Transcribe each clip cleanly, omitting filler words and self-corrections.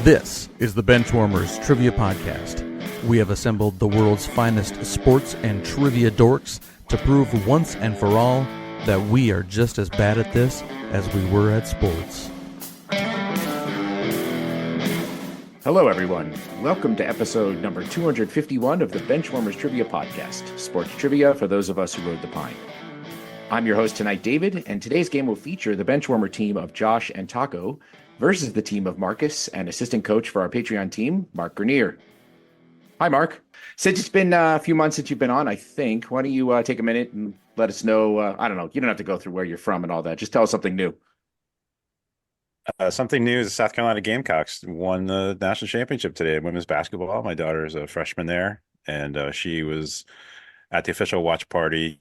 This is the Benchwarmers Trivia Podcast. We have assembled the world's finest sports and trivia dorks to prove once and for all that we are just as bad at this as we were at sports. Hello, everyone. Welcome to episode number 251 of the Benchwarmers Trivia Podcast, sports trivia for those of us who rode the pine. I'm your host tonight, David, and today's game will feature the Benchwarmer team of Josh and Tako versus the team of Markkus and assistant coach for our Patreon team, Marc Grenier. Hi, Mark. Since it's been a few months since you've been on, I think, why don't you take a minute and let us know, I don't know, you don't have to go through where you're from and all that. Just tell us something new. Something new is the South Carolina Gamecocks won the national championship today in women's basketball. My daughter is a freshman there, and she was at the official watch party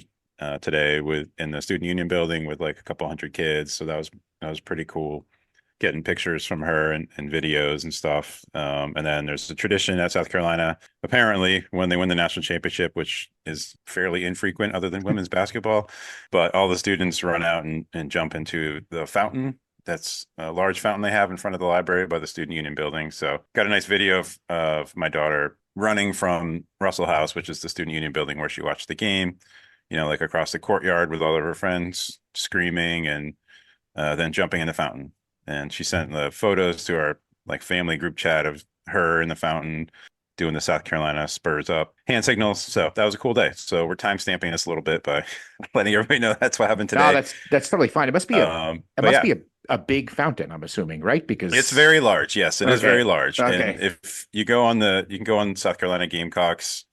today in the student union building with like a couple hundred kids. So that was pretty cool, getting pictures from her and videos and stuff. And then there's a tradition at South Carolina, apparently, when they win the national championship, which is fairly infrequent other than women's basketball, but all the students run out and jump into the fountain. That's a large fountain they have in front of the library by the student union building. So got a nice video of my daughter running from Russell House, which is the student union building where she watched the game, like across the courtyard with all of her friends screaming and then jumping in the fountain. And she sent the photos to our family group chat of her in the fountain doing the South Carolina Spurs up hand signals. So that was a cool day. So we're time stamping this a little bit by letting everybody know that's what happened today. No, that's totally fine. It must be be a big fountain, I'm assuming, right? Because it's very large. Yes, it is very large. Okay. And if you go on you can go on South Carolina Gamecocks.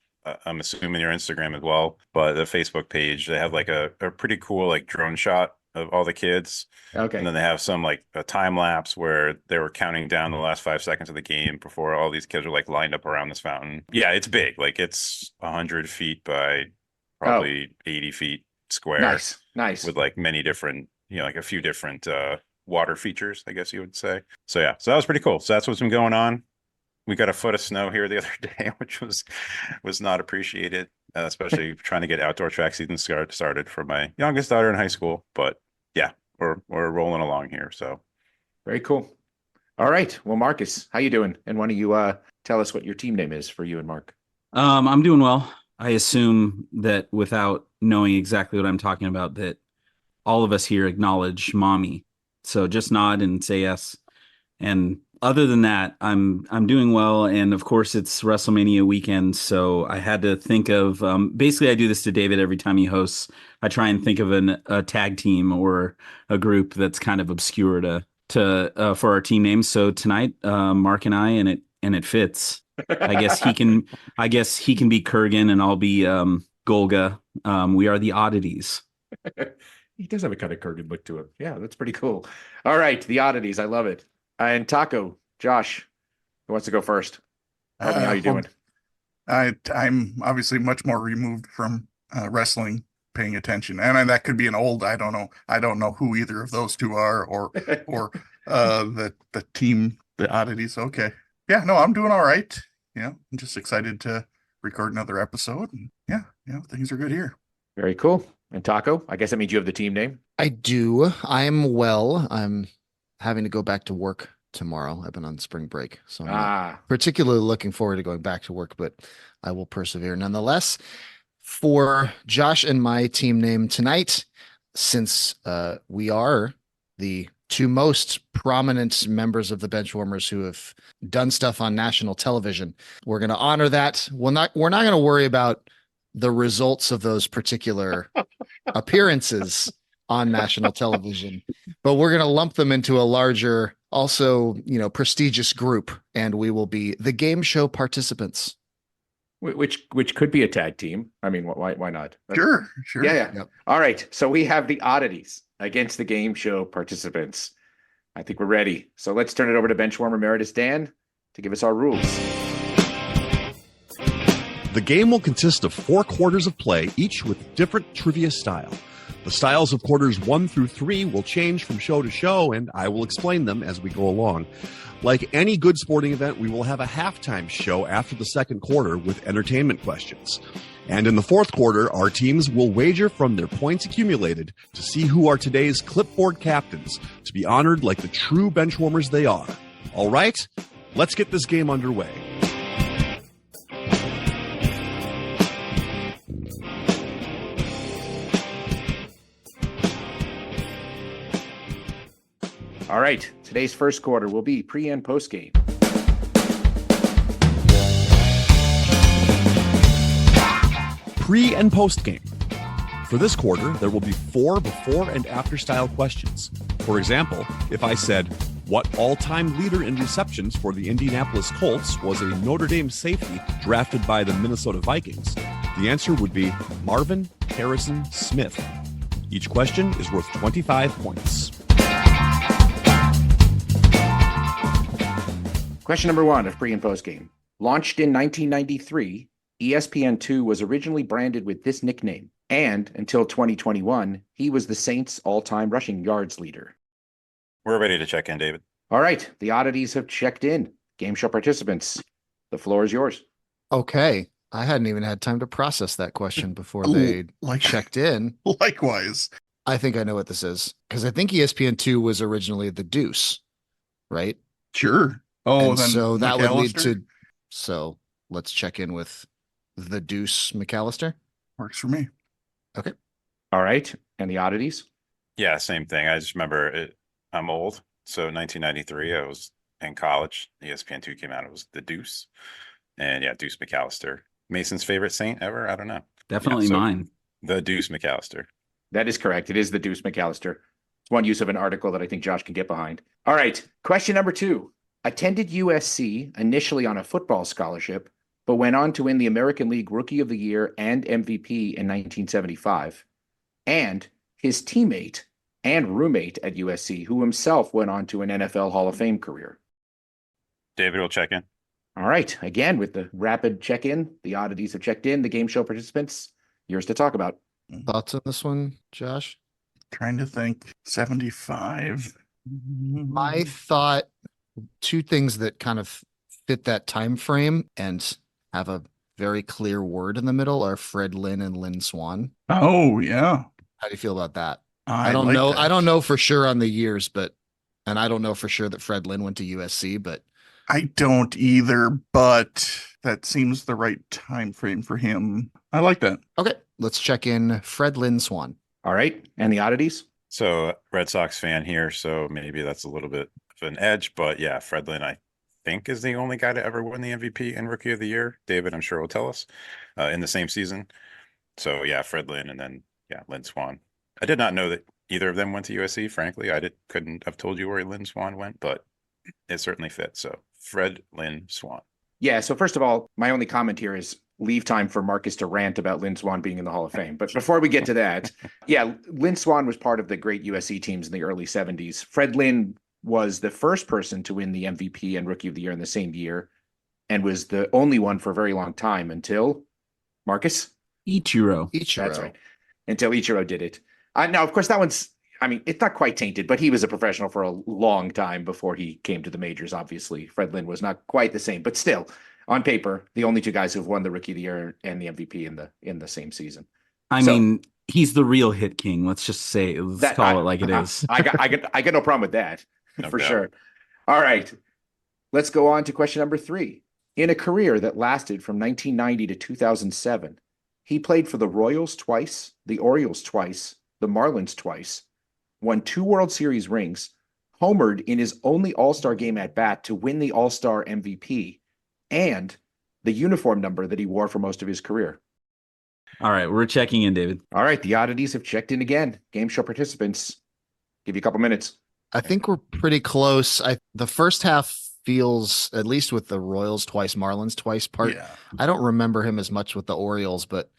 I'm assuming your Instagram as well, but the Facebook page, they have a pretty cool drone shot of all the kids. Okay. And then they have some a time lapse where they were counting down the last 5 seconds of the game before all these kids are lined up around this fountain. Yeah, it's big. It's 100 feet by probably 80 feet square. Nice. With many different, a few different water features, I guess you would say. So yeah, so that was pretty cool. So that's what's been going on. We got a foot of snow here the other day, which was not appreciated, especially trying to get outdoor track season started for my youngest daughter in high school. But yeah, we're rolling along here. So very cool. All right. Well, Markkus, how you doing? And why don't you tell us what your team name is for you and Mark? I'm doing well. I assume that without knowing exactly what I'm talking about, that all of us here acknowledge mommy. So just nod and say yes. And other than that, I'm doing well. And of course, it's WrestleMania weekend. So I had to think of basically I do this to David every time he hosts. I try and think of a tag team or a group that's kind of obscure to for our team names. So tonight, Mark and I, and it fits. I guess he can be Kurgan and I'll be Golga. We are the Oddities. He does have a kind of Kurgan look to him. Yeah, that's pretty cool. All right, the Oddities. I love it. And Tako, Josh, who wants to go first? How are you doing? I'm obviously much more removed from wrestling, paying attention, and that could be an old. I don't know who either of those two are, or the team, the Oddities. Okay, yeah, no, I'm doing all right. I'm just excited to record another episode. And things are good here. Very cool. And Tako, I guess that means you have the team name. I do. I'm well. I'm having to go back to work tomorrow. I've been on spring break, so I'm not particularly looking forward to going back to work, but I will persevere nonetheless. For Josh and my team name tonight, since we are the two most prominent members of the Benchwarmers who have done stuff on national television, we're going to honor that. We're not going to worry about the results of those particular appearances on national television, but we're going to lump them into a larger, also, prestigious group, and we will be the game show participants. Which could be a tag team. I mean, why not? Sure. Yeah. Yep. All right. So we have the Oddities against the game show participants. I think we're ready. So let's turn it over to Benchwarmer Emeritus Dan to give us our rules. The game will consist of 4 quarters of play, each with different trivia style. The styles of quarters 1 through 3 will change from show to show, and I will explain them as we go along. Like any good sporting event, we will have a halftime show after the second quarter with entertainment questions. And in the fourth quarter, our teams will wager from their points accumulated to see who are today's clipboard captains, to be honored like the true benchwarmers they are. All right, Let's get this game underway. All right. Today's first quarter will be pre and post game. Pre and post game. For this quarter, there will be 4 before and after style questions. For example, if I said, what all-time leader in receptions for the Indianapolis Colts was a Notre Dame safety drafted by the Minnesota Vikings? The answer would be Marvin Harrison Smith. Each question is worth 25 points. Question number 1 of pre and post game. Launched in 1993, ESPN2 was originally branded with this nickname, and until 2021, he was the Saints' all-time rushing yards leader. We're ready to check in, David. All right. The oddities have checked in. Game show participants, the floor is yours. Okay. I hadn't even had time to process that question before they checked in. Likewise. I think I know what this is because I think ESPN2 was originally the Deuce, right? Sure. Oh, and then so that would lead McAllister? to. So let's check in with the Deuce McAllister. Works for me. Okay. All right. And the oddities? Yeah, same thing. I just remember it. I'm old. So 1993, I was in college. ESPN2 came out. It was the Deuce. And yeah, Deuce McAllister. Mason's favorite Saint ever? I don't know. Definitely Yeah, so mine. The Deuce McAllister. That is correct. It is the Deuce McAllister. It's one use of an article that I think Josh can get behind. All right. Question number 2. Attended USC initially on a football scholarship, but went on to win the American League Rookie of the Year and MVP in 1975. And his teammate and roommate at USC, who himself went on to an NFL Hall of Fame career. David will check in. All right. Again, with the rapid check-in, the oddities have checked in, the game show participants, yours to talk about. Thoughts on this one, Josh? Trying to think. 75. I thought 2 things that kind of fit that time frame and have a very clear word in the middle are Fred Lynn and Lynn Swan. Oh, yeah. How do you feel about that? I don't like know. that. I don't know for sure on the years, and I don't know for sure that Fred Lynn went to USC, but I don't either, but that seems the right time frame for him. I like that. okay, let's check in Fred Lynn Swan. All right. And the oddities? So Red Sox fan here, so maybe that's a little bit of an edge, but yeah, Fred Lynn, I think, is the only guy to ever win the MVP and Rookie of the Year. David, I'm sure, will tell us in the same season. So yeah, Fred Lynn, and then yeah, Lynn Swan. I did not know that either of them went to USC. Frankly, couldn't have told you where Lynn Swan went, but it certainly fits. So Fred Lynn Swan. Yeah. So first of all, my only comment here is leave time for Markkus to rant about Lynn Swan being in the Hall of Fame. But before we get to that, yeah, Lynn Swan was part of the great USC teams in the early 70s. Fred Lynn was the first person to win the MVP and Rookie of the Year in the same year and was the only one for a very long time until Markkus? Ichiro. That's right. Until Ichiro did it. Now, of course, that one's, I mean, it's not quite tainted, but he was a professional for a long time before he came to the majors, obviously. Fred Lynn was not quite the same, but still, on paper, the only 2 guys who've won the Rookie of the Year and the MVP in the same season. I mean, he's the real hit king. Let's just say, call it like it is. I got no problem with that, No for doubt. sure. All right, let's go on to question number 3. In a career that lasted from 1990 to 2007, he played for the Royals twice, the Orioles twice, the Marlins twice, won 2 World Series rings, homered in his only All-Star game at bat to win the All-Star MVP, and the uniform number that he wore for most of his career. All right, we're checking in, David. All right, the oddities have checked in again. Game show participants, give you a couple minutes. I think we're pretty close. The first half feels, at least with the Royals twice, Marlins twice part. Yeah. I don't remember him as much with the Orioles, but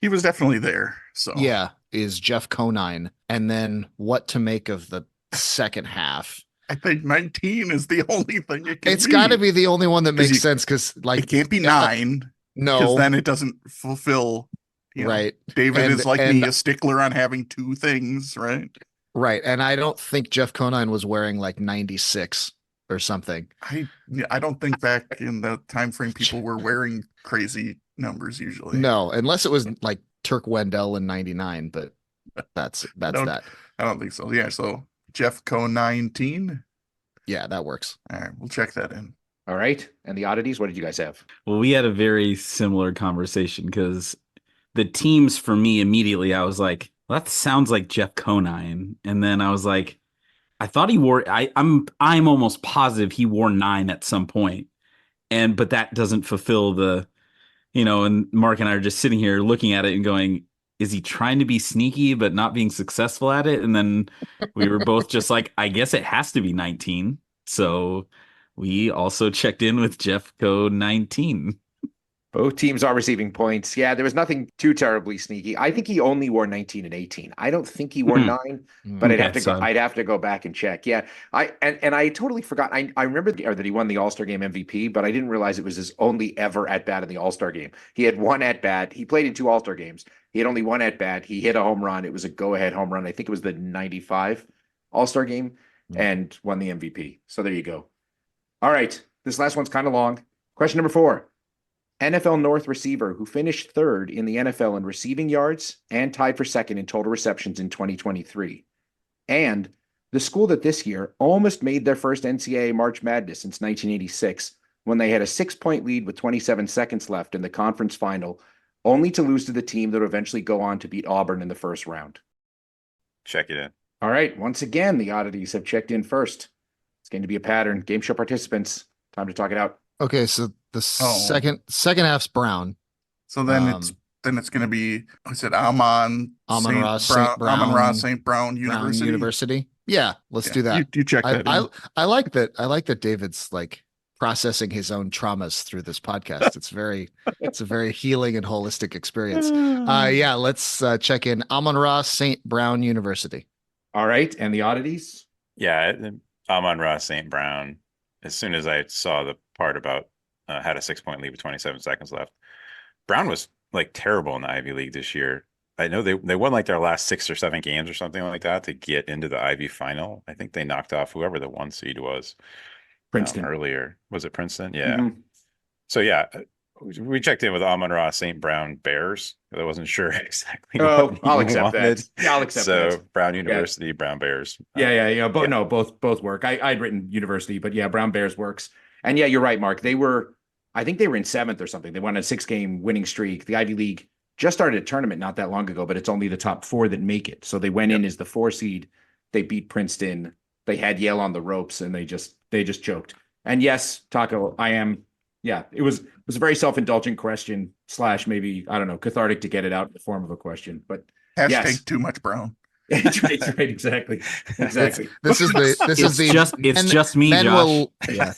He was definitely there. So yeah, is Jeff Conine. And then what to make of the second half. I think 19 is the only thing it can It's got to be the only one that 'Cause makes sense because, It like, can't be 9 because no, then it doesn't fulfill. right, David And- is like and- me, a stickler on having 2 things, right? right. And I don't think Jeff Conine was wearing like 96 or something. I don't think back in the time frame people were wearing crazy numbers usually. No, unless it was like Turk Wendell in 99, but that's don't- that. I don't think so. Yeah, so Jeff Co 19. Yeah, that works. All right, we'll check that in. All right. And the oddities, what did you guys have? Well, we had a very similar conversation because the teams for me immediately, I was like, well, that sounds like Jeff Conine. And then I was like, I thought he wore, I'm almost positive he wore 9 at some point. But that doesn't fulfill the, and Mark and I are just sitting here looking at it and going, is he trying to be sneaky but not being successful at it? And then we were both just like, I guess it has to be 19. So we also checked in with Jeffco 19. Both teams are receiving points. Yeah, there was nothing too terribly sneaky. I think he only wore 19 and 18. I don't think he wore 9, but I'd have to go back and check. Yeah, I totally forgot. I remember that he won the All-Star Game MVP, but I didn't realize it was his only ever at bat in the All-Star Game. He had 1 at bat. He played in 2 All-Star games. He had only 1 at bat. He hit a home run. It was a go-ahead home run. I think it was the 95 All-Star Game and won the MVP. So there you go. All right, this last one's kind of long. Question number 4. NFL North receiver who finished 3rd in the NFL in receiving yards and tied for 2nd in total receptions in 2023. And the school that this year almost made their first NCAA March Madness since 1986 when they had a 6-point lead with 27 seconds left in the conference final, only to lose to the team that would eventually go on to beat Auburn in the first round. Check it in. All right. Once again, the oddities have checked in first. It's going to be a pattern. Game show participants, time to talk it out. Okay, so the second half's Brown. So then it's going to be, I said Amon-Ra St. Brown University. Yeah, let's do that. You check that. I like that. I like that David's like processing his own traumas through this podcast. It's a very healing and holistic experience. Yeah, let's check in Amon-Ra St. Brown University. All right, and the oddities? Yeah, Amon-Ra St. Brown. As soon as I saw the part about had a 6-point lead with 27 seconds left, Brown was like terrible in the Ivy League this year. I know they won like their last 6 or 7 games or something like that to get into the Ivy final. I think they knocked off whoever the 1 seed was. Princeton earlier. Was it Princeton? Yeah. Mm-hmm. So yeah, we checked in with Amon-Ra St. Brown Bears. I wasn't sure exactly. I'll accept that. Yeah, I'll accept that. So Brown University, Brown Bears. Yeah. Both work. I'd written university, but yeah, Brown Bears works. And yeah, you're right, Mark. I think they were in 7th or something. They won a 6-game winning streak. The Ivy League just started a tournament not that long ago, but it's only the top 4 that make it. So they went in as the 4 seed. They beat Princeton. They had Yale on the ropes, and they just choked. And yes, Tako, I am. Yeah, it was a very self-indulgent question / maybe, I don't know, cathartic to get it out in the form of a question. But yes. Too much Brown. Right, exactly. This is just me, Josh. This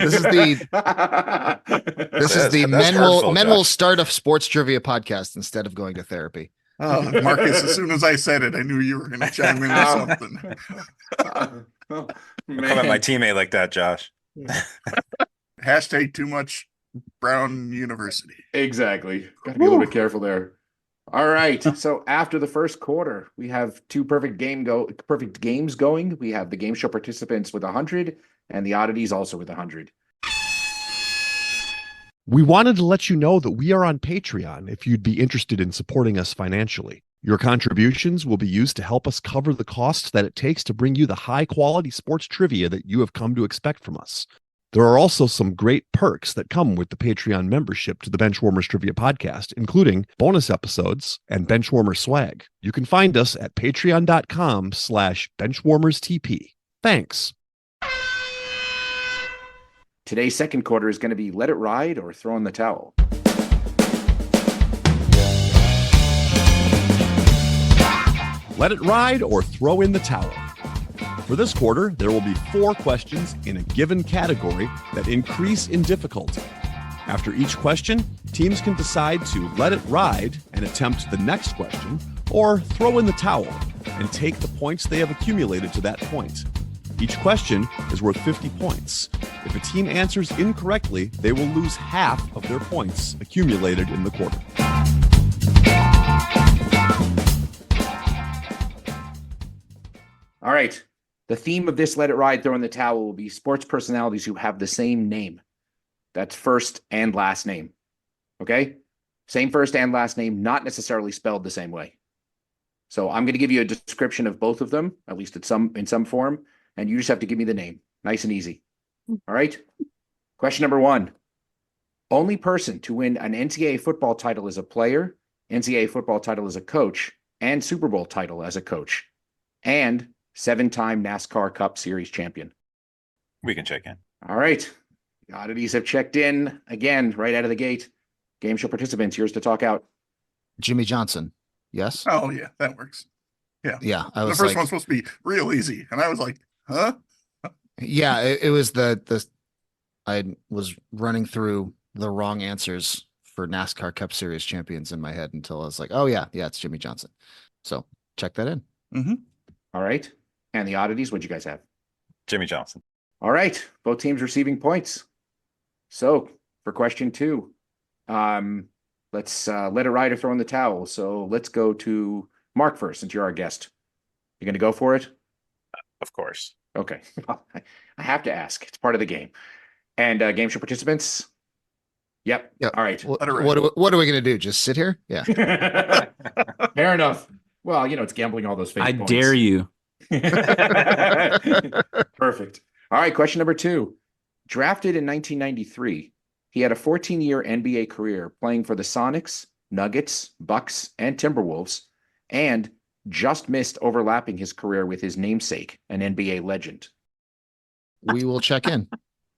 is the men will start a sports trivia podcast instead of going to therapy. Oh, Markkus, as soon as I said it, I knew you were going to chime in with something. Come at my teammate like that, Josh. # too much Brown University. Exactly. Got to be a little bit careful there. All right. So after the first quarter, we have 2 perfect games going. We have the game show participants with 100 and the oddities also with 100. We wanted to let you know that we are on Patreon if you'd be interested in supporting us financially. Your contributions will be used to help us cover the costs that it takes to bring you the high-quality sports trivia that you have come to expect from us. There are also some great perks that come with the Patreon membership to the Benchwarmers Trivia Podcast, including bonus episodes and Benchwarmer swag. You can find us at patreon.com/benchwarmerstp. Thanks. Today's second quarter is going to be let it ride or throw in the towel. Let it ride or throw in the towel. For this quarter, there will be 4 questions in a given category that increase in difficulty. After each question, teams can decide to let it ride and attempt the next question, or throw in the towel and take the points they have accumulated to that point. Each question is worth 50 points. If a team answers incorrectly, they will lose half of their points accumulated in the quarter. All right. The theme of this Let It Ride, Throw in the Towel will be sports personalities who have the same name. That's first and last name. Okay? Same first and last name, not necessarily spelled the same way. So I'm going to give you a description of both of them, at least in some form, and you just have to give me the name. Nice and easy. All right. Question number 1. Only person to win an NCAA football title as a player, NCAA football title as a coach, and Super Bowl title as a coach, and 7-time NASCAR Cup Series champion. We can check in. All right. The oddities have checked in again, right out of the gate. Game show participants, yours to talk out. Jimmy Johnson. Yes. Oh yeah, that works. Yeah. Yeah. The first one's supposed to be real easy. And I was like, huh? Yeah, it was I was running through the wrong answers for NASCAR Cup Series champions in my head until I was like, oh yeah, it's Jimmy Johnson. So check that in. Mm-hmm. All right. And the oddities, what'd you guys have? Jimmy Johnson. All right. Both teams receiving points. So for question 2, let's let it ride or throw in the towel. So let's go to Mark first, since you're our guest. You going to go for it? Of course. Okay. I have to ask. It's part of the game. And game show participants? Yep. All right. What are we going to do? Just sit here? Yeah. Fair enough. Well, it's gambling all those fake points. I dare you. Perfect. All right. Question number 2. Drafted in 1993, he had a 14-year NBA career playing for the Sonics, Nuggets, Bucks, and Timberwolves, and just missed overlapping his career with his namesake, an NBA legend. We will check in.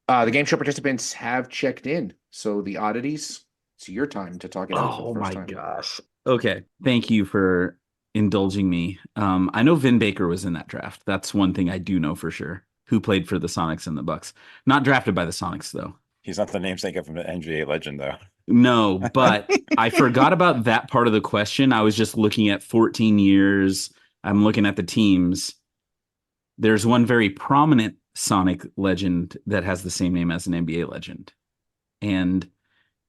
The game show participants have checked in. So the oddities, it's your time to talk it out. Oh my gosh. Okay. Thank you for indulging me. I know Vin Baker was in that draft. That's one thing I do know for sure. Who played for the Sonics and the Bucks. Not drafted by the Sonics, though. He's not the namesake of an NBA legend, though. No, but I forgot about that part of the question. I was just looking at 14 years. I'm looking at the teams. There's one very prominent Sonic legend that has the same name as an NBA legend. And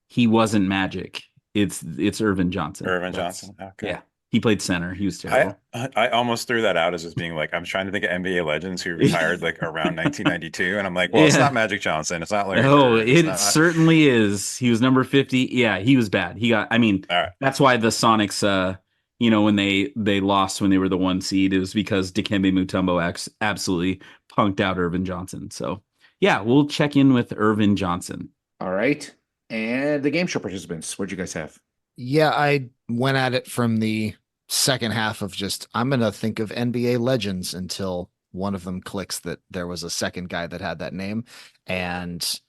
he wasn't Magic. It's Irvin Johnson. Irvin Johnson. Okay. Yeah. He played center. He was terrible. I almost threw that out as just being like, I'm trying to think of NBA legends who retired like around 1992. And I'm like, well, it's not Magic Johnson. It's not Larry Bird. It certainly is. He was number 50. Yeah, he was bad. That's why the Sonics, when they lost when they were the 1 seed, it was because Dikembe Mutombo absolutely punked out Irvin Johnson. So yeah, we'll check in with Irvin Johnson. All right. And the game show participants, what'd you guys have? Yeah, I went at it from the second half of I'm going to think of NBA legends until one of them clicks that there was a second guy that had that name. And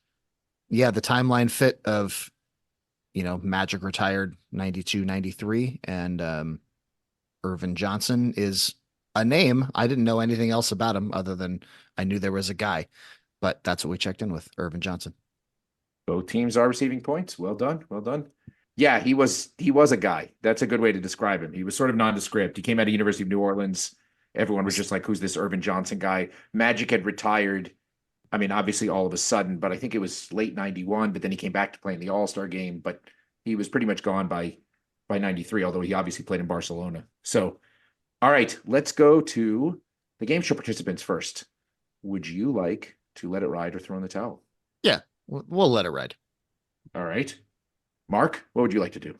yeah, the timeline fit of, Magic retired 92, 93, and Irvin Johnson is a name. I didn't know anything else about him other than I knew there was a guy, but that's what we checked in with, Irvin Johnson. Both teams are receiving points. Well done. Well done. Yeah, he was a guy. That's a good way to describe him. He was sort of nondescript. He came out of University of New Orleans. Everyone was just like, who's this Irvin Johnson guy? Magic had retired. I mean, obviously all of a sudden, but I think it was late 91, but then he came back to play in the All-Star game, but he was pretty much gone by 93, although he obviously played in Barcelona. So, all right, let's go to the game show participants first. Would you like to let it ride or throw in the towel? Yeah, we'll let it ride. All right. Mark, what would you like to do?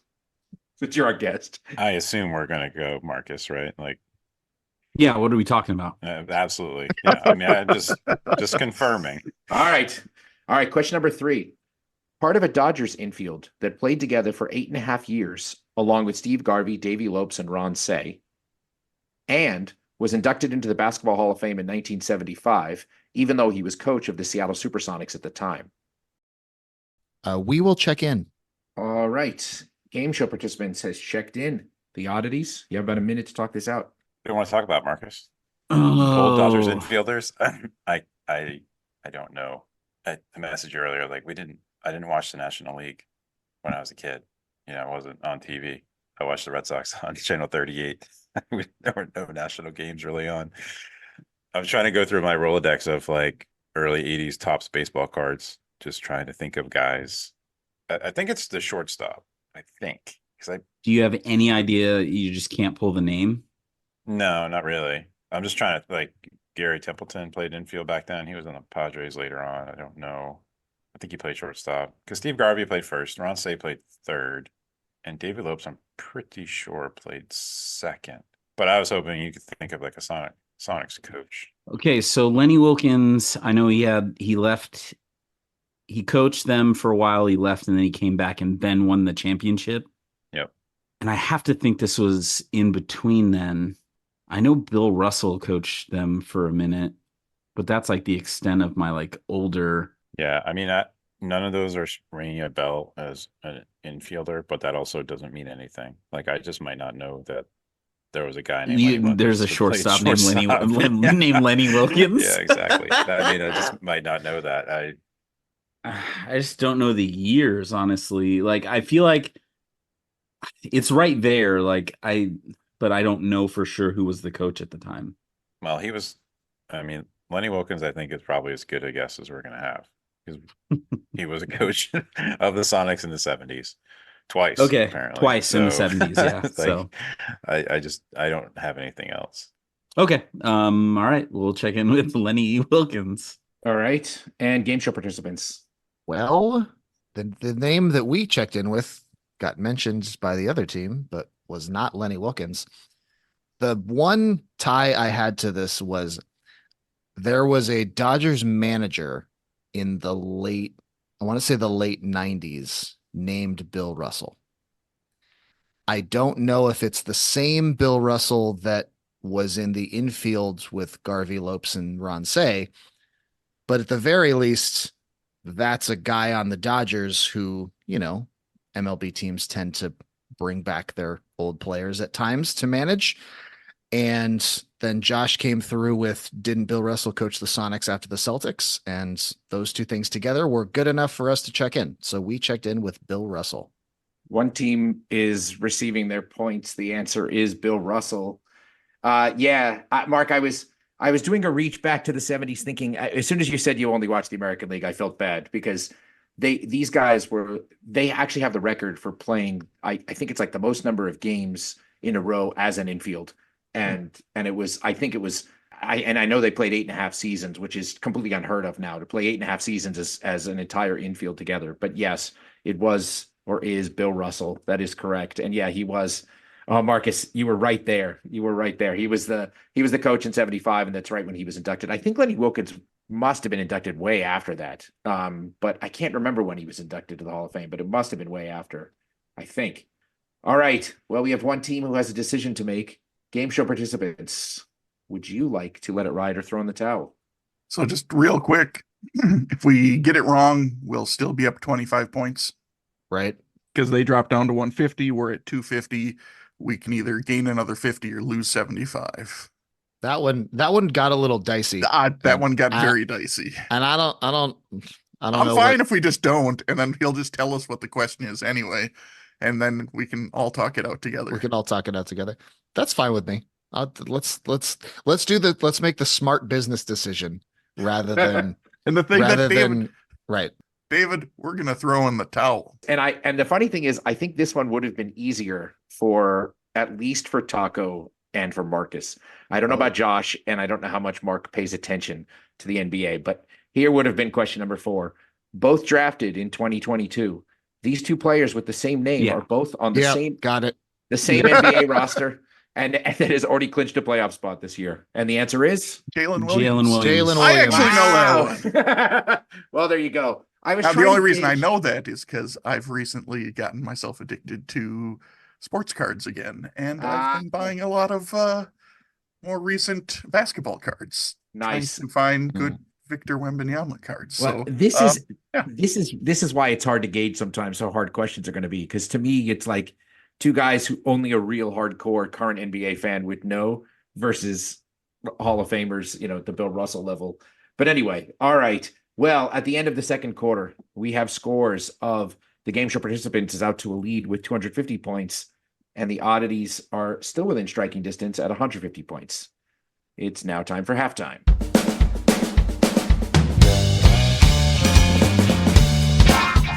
Since you're our guest. I assume we're going to go Markkus, right? Like, yeah, what are we talking about? Absolutely. Yeah, I mean, I'm just confirming. All right. Question number 3. Part of a Dodgers infield that played together for 8.5 years, along with Steve Garvey, Davey Lopes, and Ron Say, and was inducted into the Basketball Hall of Fame in 1975, even though he was coach of the Seattle Supersonics at the time. We will check in. All right. Game show participants has checked in. The oddities. You have about a minute to talk this out. We don't want to talk about Markkus. Oh. Old Dodgers infielders. I don't know. I messaged you earlier. Like I didn't watch the National League when I was a kid. I wasn't on TV. I watched the Red Sox on Channel 38. There were no national games really on. I was trying to go through my Rolodex of like early 80s Topps baseball cards, just trying to think of guys. I think it's the shortstop. I think. Do you have any idea? You just can't pull the name? No, not really. I'm just trying to Gary Templeton played infield back then. He was on the Padres later on. I don't know. I think he played shortstop because Steve Garvey played first. Ron Say played third. And David Lopes, I'm pretty sure, played second. But I was hoping you could think of like a Sonics coach. Okay, so Lenny Wilkins, I know he left, he coached them for a while, he left, and then he came back and then won the championship. Yep. And I have to think this was in between then. I know Bill Russell coached them for a minute, but that's like the extent of my like older. Yeah, I mean, none of those are ringing a bell as an infielder, but that also doesn't mean anything. Like, I just might not know that there was a guy named Lenny Wilkins There's a who played shortstop named shortstop. named Lenny Wilkins. Yeah, exactly. I mean, I just might not know that. I just don't know the years, honestly. Like, I feel like it's right there. But I don't know for sure who was the coach at the time. Well, I mean, Lenny Wilkins, I think, is probably as good a guess as we're going to have. He was a coach of the Sonics in the 70s. Twice. Okay. Apparently. Twice in the 70s. Yeah. Like, so I don't have anything else. okay. All right. We'll check in with Lenny Wilkins. All right. And game show participants. Well, the name that we checked in with got mentioned by the other team, but was not Lenny Wilkins. The one tie I had to this was there was a Dodgers manager in the late 90s named Bill Russell. I don't know if it's the same Bill Russell that was in the infield with Garvey Lopes and Ron Say, but at the very least, that's a guy on the Dodgers who, MLB teams tend to bring back their old players at times to manage. And then Josh came through with, didn't Bill Russell coach the Sonics after the Celtics? And those two things together were good enough for us to check in. So we checked in with Bill Russell. One team is receiving their points. The answer is Bill Russell. Mark, I was doing a reach back to the 70s thinking, as soon as you said you only watched the American League, I felt bad because these guys they actually have the record for playing. I think it's like the most number of games in a row as an infield. And I know they played 8.5 seasons, which is completely unheard of now to play 8.5 seasons as an entire infield together. But yes, it was or is Bill Russell. That is correct. And yeah, he was. Oh, Markkus, you were right there. He was the coach in 75, and that's right when he was inducted. I think Lenny Wilkins must have been inducted way after that. But I can't remember when he was inducted to the Hall of Fame, but it must have been way after, I think. All right. Well, we have one team who has a decision to make. Game show participants, would you like to let it ride or throw in the towel? So just real quick, if we get it wrong, we'll still be up 25 points. Right. Because they dropped down to 150. We're at 250. We can either gain another 50 or lose 75. That one got a little dicey. That one got very dicey. And I don't know. I'm fine if we just don't, and then he'll just tell us what the question is anyway, and then we can all talk it out together. That's fine with me. Let's make the smart business decision rather than and the thing that David, right. David, we're gonna throw in the towel. And the funny thing is, I think this one would have been easier for at least for Tako and for Markkus. I don't know about Josh, and I don't know how much Mark pays attention to the NBA, but here would have been question number 4. Both drafted in 2022. These two players with the same name are both on the same same NBA roster. And that has already clinched a playoff spot this year. And the answer is Jalen Williams. I actually know that one. Well, there you go. The only reason I know that is because I've recently gotten myself addicted to sports cards again, and I've been buying a lot of more recent basketball cards. Nice to find good Victor Wembanyama cards. Well, so this is why it's hard to gauge sometimes how hard questions are going to be, because to me it's like two guys who only a real hardcore current NBA fan would know versus Hall of Famers, the Bill Russell level. But anyway, all right. Well, at the end of the second quarter, we have scores of the game show participants is out to a lead with 250 points, and the oddities are still within striking distance at 150 points. It's now time for halftime.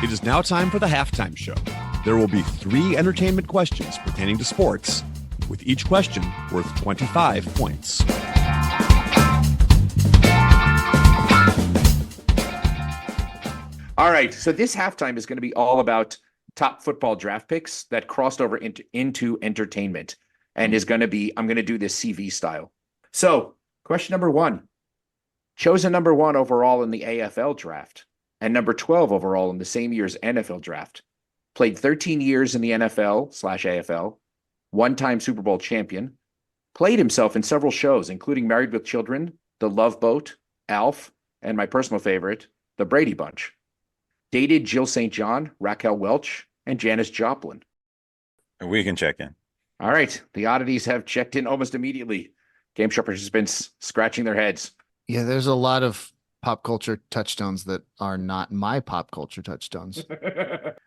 It is now time for the halftime show. There will be 3 entertainment questions pertaining to sports, with each question worth 25 points. All right, so this halftime is going to be all about top football draft picks that crossed over into entertainment, and is going to be, I'm going to do this CV style. So question number 1, Chosen number 1 overall in the AFL draft and number 12 overall in the same year's NFL draft. Played 13 years in the NFL/AFL, one-time Super Bowl champion. Played himself in several shows, including Married with Children, The Love Boat, Alf, and my personal favorite, The Brady Bunch. Dated Jill St. John, Raquel Welch, and Janis Joplin. We can check in. All right. The oddities have checked in almost immediately. Game show participants scratching their heads. Yeah, there's a lot of pop culture touchstones that are not my pop culture touchstones.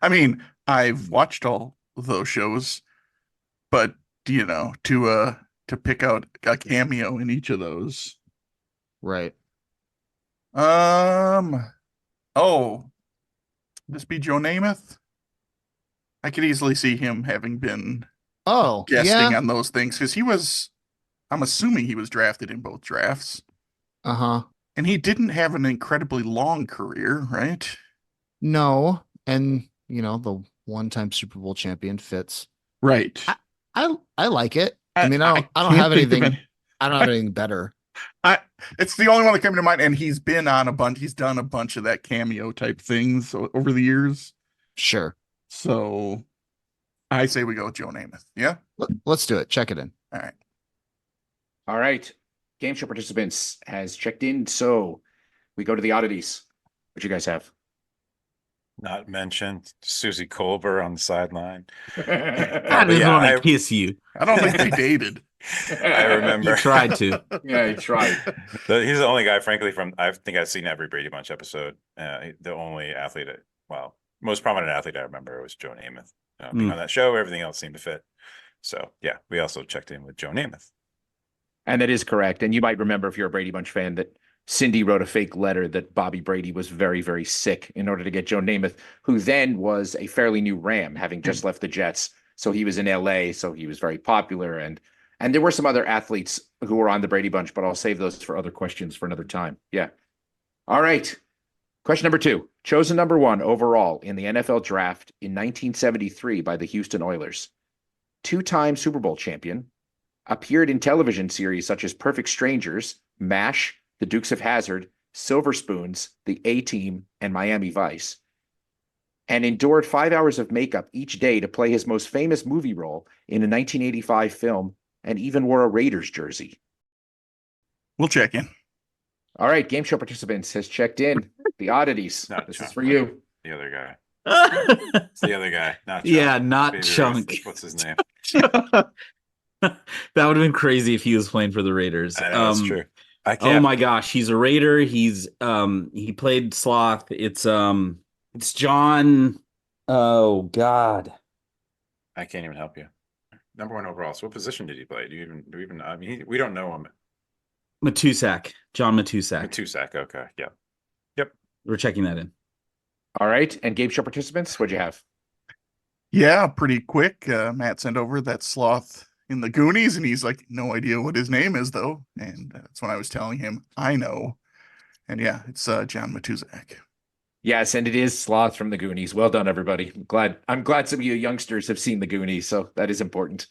I mean, I've watched all those shows, but to pick out a cameo in each of those. Right. This be Joe Namath? I could easily see him having been guesting on those things because I'm assuming he was drafted in both drafts. Uh-huh. And he didn't have an incredibly long career, right? No. And, the one-time Super Bowl champion fits. Right. I like it. I mean, I don't have anything. I don't have anything better. It's the only one that came to mind, and he's been on a bunch. He's done a bunch of that cameo type things over the years. Sure. So I say we go with Joe Namath. Yeah. Let's do it. Check it in. All right. All right. Game show participants has checked in. So we go to the oddities. What you guys have? Not mentioned Susie Colbert on the sideline. I just want to kiss you. I don't think they dated. I remember. You tried to. Yeah, he tried. He's the only guy, frankly, I think I've seen every Brady Bunch episode. The only athlete, most prominent athlete I remember was Joe Namath. Being on that show, everything else seemed to fit. So, yeah, we also checked in with Joe Namath. And that is correct. And you might remember, if you're a Brady Bunch fan, that Cindy wrote a fake letter that Bobby Brady was very, very sick in order to get Joe Namath, who then was a fairly new Ram, having just left the Jets. So he was in LA, so he was very popular. And there were some other athletes who were on the Brady Bunch, but I'll save those for other questions for another time. Yeah. All right. Question number 2. Chosen number 1 overall in the NFL draft in 1973 by the Houston Oilers. 2-time Super Bowl champion. Appeared in television series such as Perfect Strangers, MASH, The Dukes of Hazzard, Silver Spoons, The A-Team, and Miami Vice. And endured 5 hours of makeup each day to play his most famous movie role in a 1985 film, and even wore a Raiders jersey. We'll check in. All right, game show participants has checked in. The oddities. This is for you. The other guy. It's the other guy. Not Chunk. Yeah, not Baby Chunk. Ruth. What's his name? That would have been crazy if he was playing for the Raiders. I know, that's true. I can't. Oh my gosh, he's a Raider. He played Sloth. It's John. Oh God. I can't even help you. Number 1 overall. So what position did he play? Do we even I mean, we don't know him. Matusak. John Matusak. Matusak. Okay. Yeah. We're checking that in. All right, and game show participants, what'd you have? Yeah, pretty quick. Matt sent over that sloth in the Goonies, and he's like, no idea what his name is, though. And that's when I was telling him, I know. And yeah, it's John Matusak. Yes, and it is Sloth from the Goonies. Well done, everybody. I'm glad some of you youngsters have seen the Goonies, so that is important.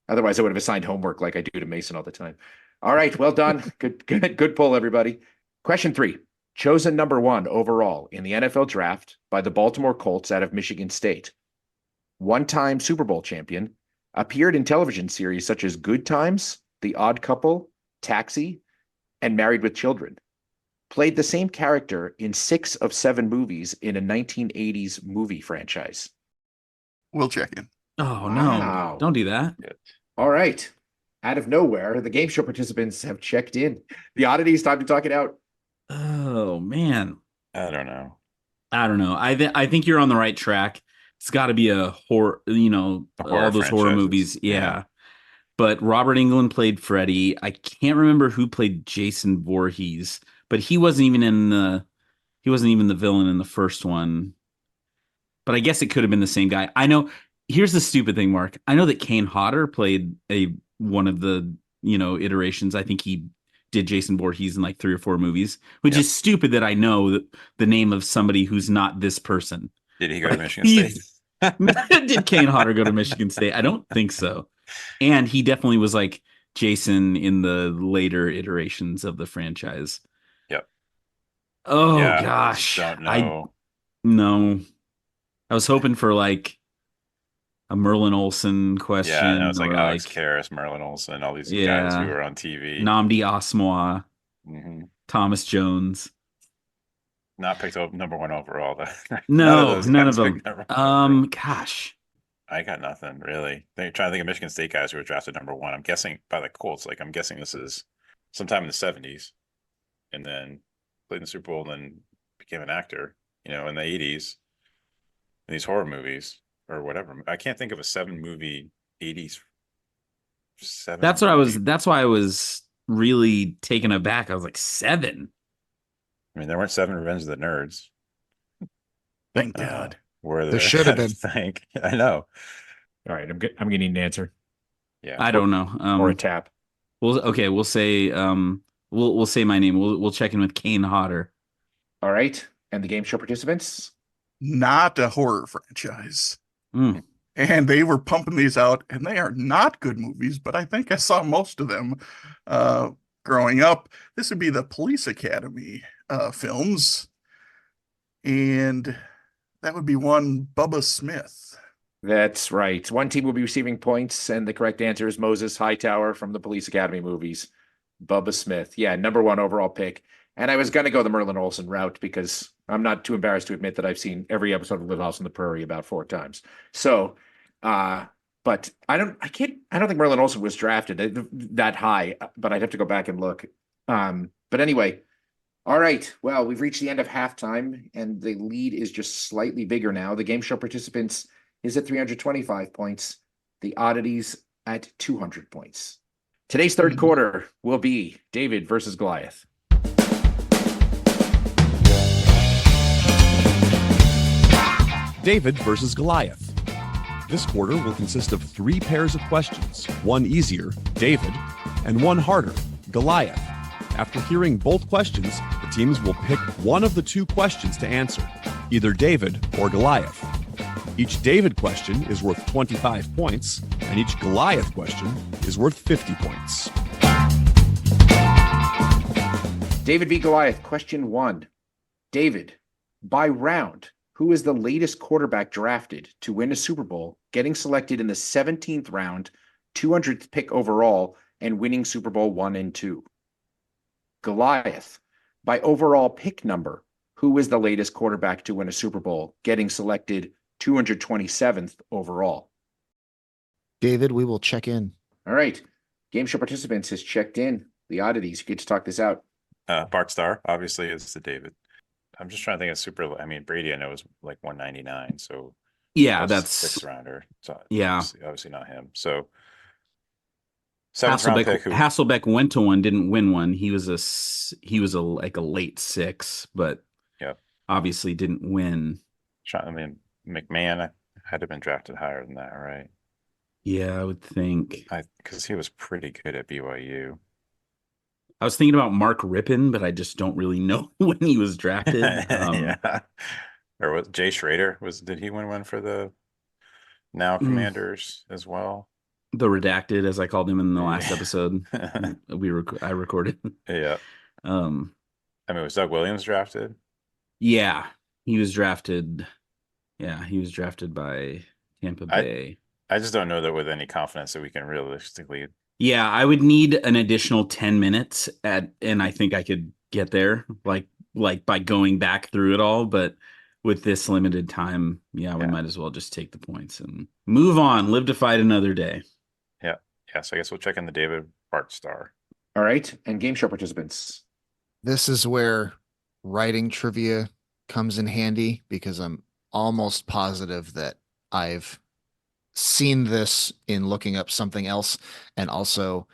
Otherwise, I would have assigned homework like I do to Mason all the time. All right, well done. Good pull, everybody. Question 3. Chosen number 1 overall in the NFL draft by the Baltimore Colts out of Michigan State. 1-time Super Bowl champion. Appeared in television series such as Good Times, The Odd Couple, Taxi, and Married with Children. Played the same character in 6 of 7 movies in a 1980s movie franchise. We'll check in. Oh Wow. no! Don't do that. All right. Out of nowhere, the game show participants have checked in. The oddities, time to talk it out. Oh man. I don't know. I think you're on the right track. It's got to be a horror. All those horror movies. Yeah. But Robert Englund played Freddy. I can't remember who played Jason Voorhees, but he wasn't even the villain in the first one. But I guess it could have been the same guy. I know. Here's the stupid thing, Mark. I know that Kane Hodder played one of the iterations. I think he did Jason Voorhees in like 3 or 4 movies, which is stupid that I know the name of somebody who's not this person. Did he go to Michigan State? Did Kane Hodder go to Michigan State? I don't think so. And he definitely was like Jason in the later iterations of the franchise. Yep. Oh Yeah, gosh. don't know. No. I was hoping for like a Merlin Olsen Yeah, I know question it's like or Alex like, Karras, Merlin Olsen, all these guys who yeah, are on TV. Nnamdi Asomugha, Hmm. Thomas Jones. Not picked up number one overall. None of No, those none of guys them. picked number one overall. Gosh. I got nothing really. They're trying to think of Michigan State guys who were drafted number one. I'm guessing by the Colts. Like I'm guessing this is sometime in the '70s, and then played in the Super Bowl, and then became an actor. In the '80s, in these horror movies or whatever. I can't think of a 7-movie '80s seven movie. That's why I was really taken aback. I was like, 7. I mean, there weren't 7 Revenge of the Nerds. Thank God. Were There there? should have been. Thank. I know. All right, I'm going to need an answer Yeah. I don't know. or a tap. We'll say we'll say my name. We'll check in with Kane Hodder. All right, and the game show participants. Not a horror franchise. Mm. And they were pumping these out, and they are not good movies, but I think I saw most of them growing up. This would be the Police Academy films. And that would be one Bubba Smith. That's right. One team will be receiving points, and the correct answer is Moses Hightower from the Police Academy movies. Bubba Smith. Yeah, number 1 overall pick. And I was going to go the Merlin Olsen route because I'm not too embarrassed to admit that I've seen every episode of Little House on the Prairie about 4 times. So, but I don't think Merlin Olsen was drafted that high, but I'd have to go back and look. But anyway, all right. Well, we've reached the end of halftime, and the lead is just slightly bigger now. The game show participants is at 325 points. The oddities at 200 points. Today's third quarter will be David versus Goliath. David versus Goliath. This quarter will consist of 3 pairs of questions, one easier, David, and one harder, Goliath. After hearing both questions, the teams will pick one of the 2 questions to answer, either David or Goliath. Each David question is worth 25 points, and each Goliath question is worth 50 points. David v. Goliath, question 1. David, by round, who is the latest quarterback drafted to win a Super Bowl, getting selected in the 17th round, 200th pick overall, and winning Super Bowl 1 and 2? Goliath, by overall pick number, who is the latest quarterback to win a Super Bowl, getting selected 227th overall? David, we will check in. All right. Game show participants has checked in. The oddities, you get to talk this out. Bart Starr, obviously, is the David. I'm just trying to think of super. I mean, Brady, I know, is like 199. So yeah, that's 6th rounder. So yeah, obviously not him. So 7th round pick. Hasselbeck went to one, didn't win one. He was like a late 6, but obviously didn't win. I mean, McMahon had to have been drafted higher than that, right? Yeah, I would think. Because he was pretty good at BYU. I was thinking about Mark Rippon, but I just don't really know when he was drafted. Yeah. Or was Jay Schrader? Did he win one for the now Commanders as well? The redacted, as I called him in the last episode, I recorded. Yeah. I mean, was Doug Williams drafted? Yeah, he was drafted. Yeah, he was drafted by Tampa Bay. I just don't know that with any confidence that we can realistically. Yeah, I would need an additional 10 minutes and I think I could get there like by going back through it all. But with this limited time, we might as well just take the points and move on, live to fight another day. Yeah. Yeah. So I guess we'll check in the David Bart Starr. All right. And game show participants. This is where writing trivia comes in handy because I'm almost positive that I've seen this in looking up something else. And also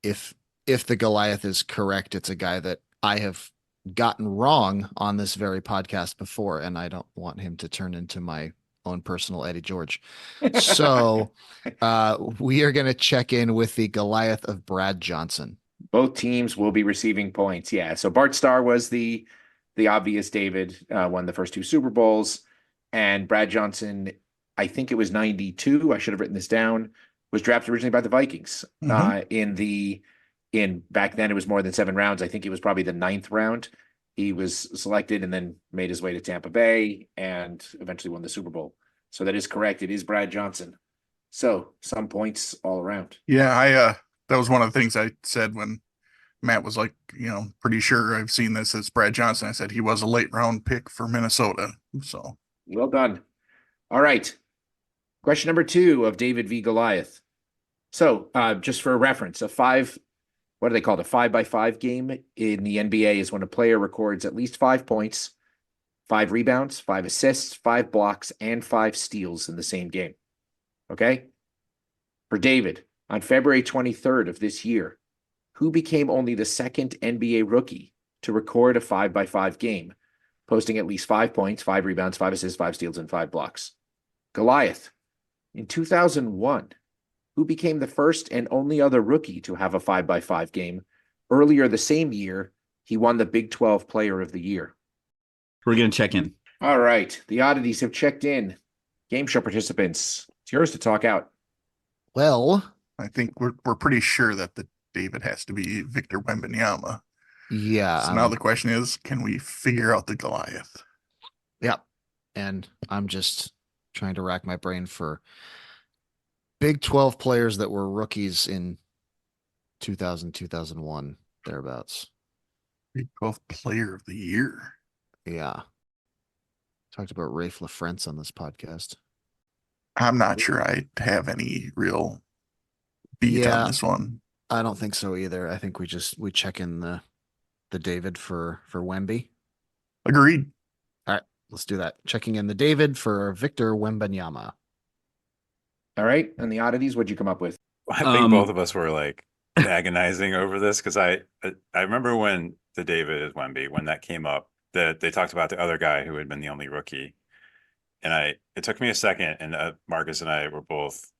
if the Goliath is correct, it's a guy that I have gotten wrong on this very podcast before, and I don't want him to turn into my own personal Eddie George. So we are going to check in with the Goliath of Brad Johnson. Both teams will be receiving points. Yeah. So Bart Starr was the obvious David, won the first 2 Super Bowls, and Brad Johnson, I think it was 92. I should have written this down. Was drafted originally by the Vikings. In back then it was more than 7 rounds. I think it was probably the 9th round he was selected and then made his way to Tampa Bay and eventually won the Super Bowl. So that is correct. It is Brad Johnson. So some points all around. Yeah, that was one of the things I said when Matt was like, pretty sure I've seen this as Brad Johnson. I said he was a late round pick for Minnesota. So well done. All right. Question number 2 of David v. Goliath. So just for reference, what are they called? A 5x5 game in the NBA is when a player records at least 5 points, 5 rebounds, 5 assists, 5 blocks, and 5 steals in the same game. Okay? For David, on February 23rd of this year, who became only the second NBA rookie to record a 5x5 game, posting at least 5 points, 5 rebounds, 5 assists, 5 steals, and 5 blocks? Goliath. In 2001, who became the first and only other rookie to have a 5x5 game? Earlier the same year, he won the Big 12 Player of the Year. We're going to check in. All right. The oddities have checked in. Game show participants, it's yours to talk out. Well, I think we're pretty sure that the David has to be Victor Wembanyama. Yeah. So now the question is, can we figure out the Goliath? Yeah. And I'm just trying to rack my brain for Big 12 players that were rookies in 2000, 2001, thereabouts. Big 12 Player of the Year. Yeah. Talked about Rafe LaFrentz on this podcast. I'm not sure I have any real beat on this one. I don't think so either. I think we check in the David for Wemby. Agreed. All right, let's do that. Checking in the David for Victor Wembanyama. All right. And the oddities, what'd you come up with? I think both of us were like agonizing over this because I remember when the David is Wemby, when that came up, that they talked about the other guy who had been the only rookie. And it took me a second, and Markkus and I were both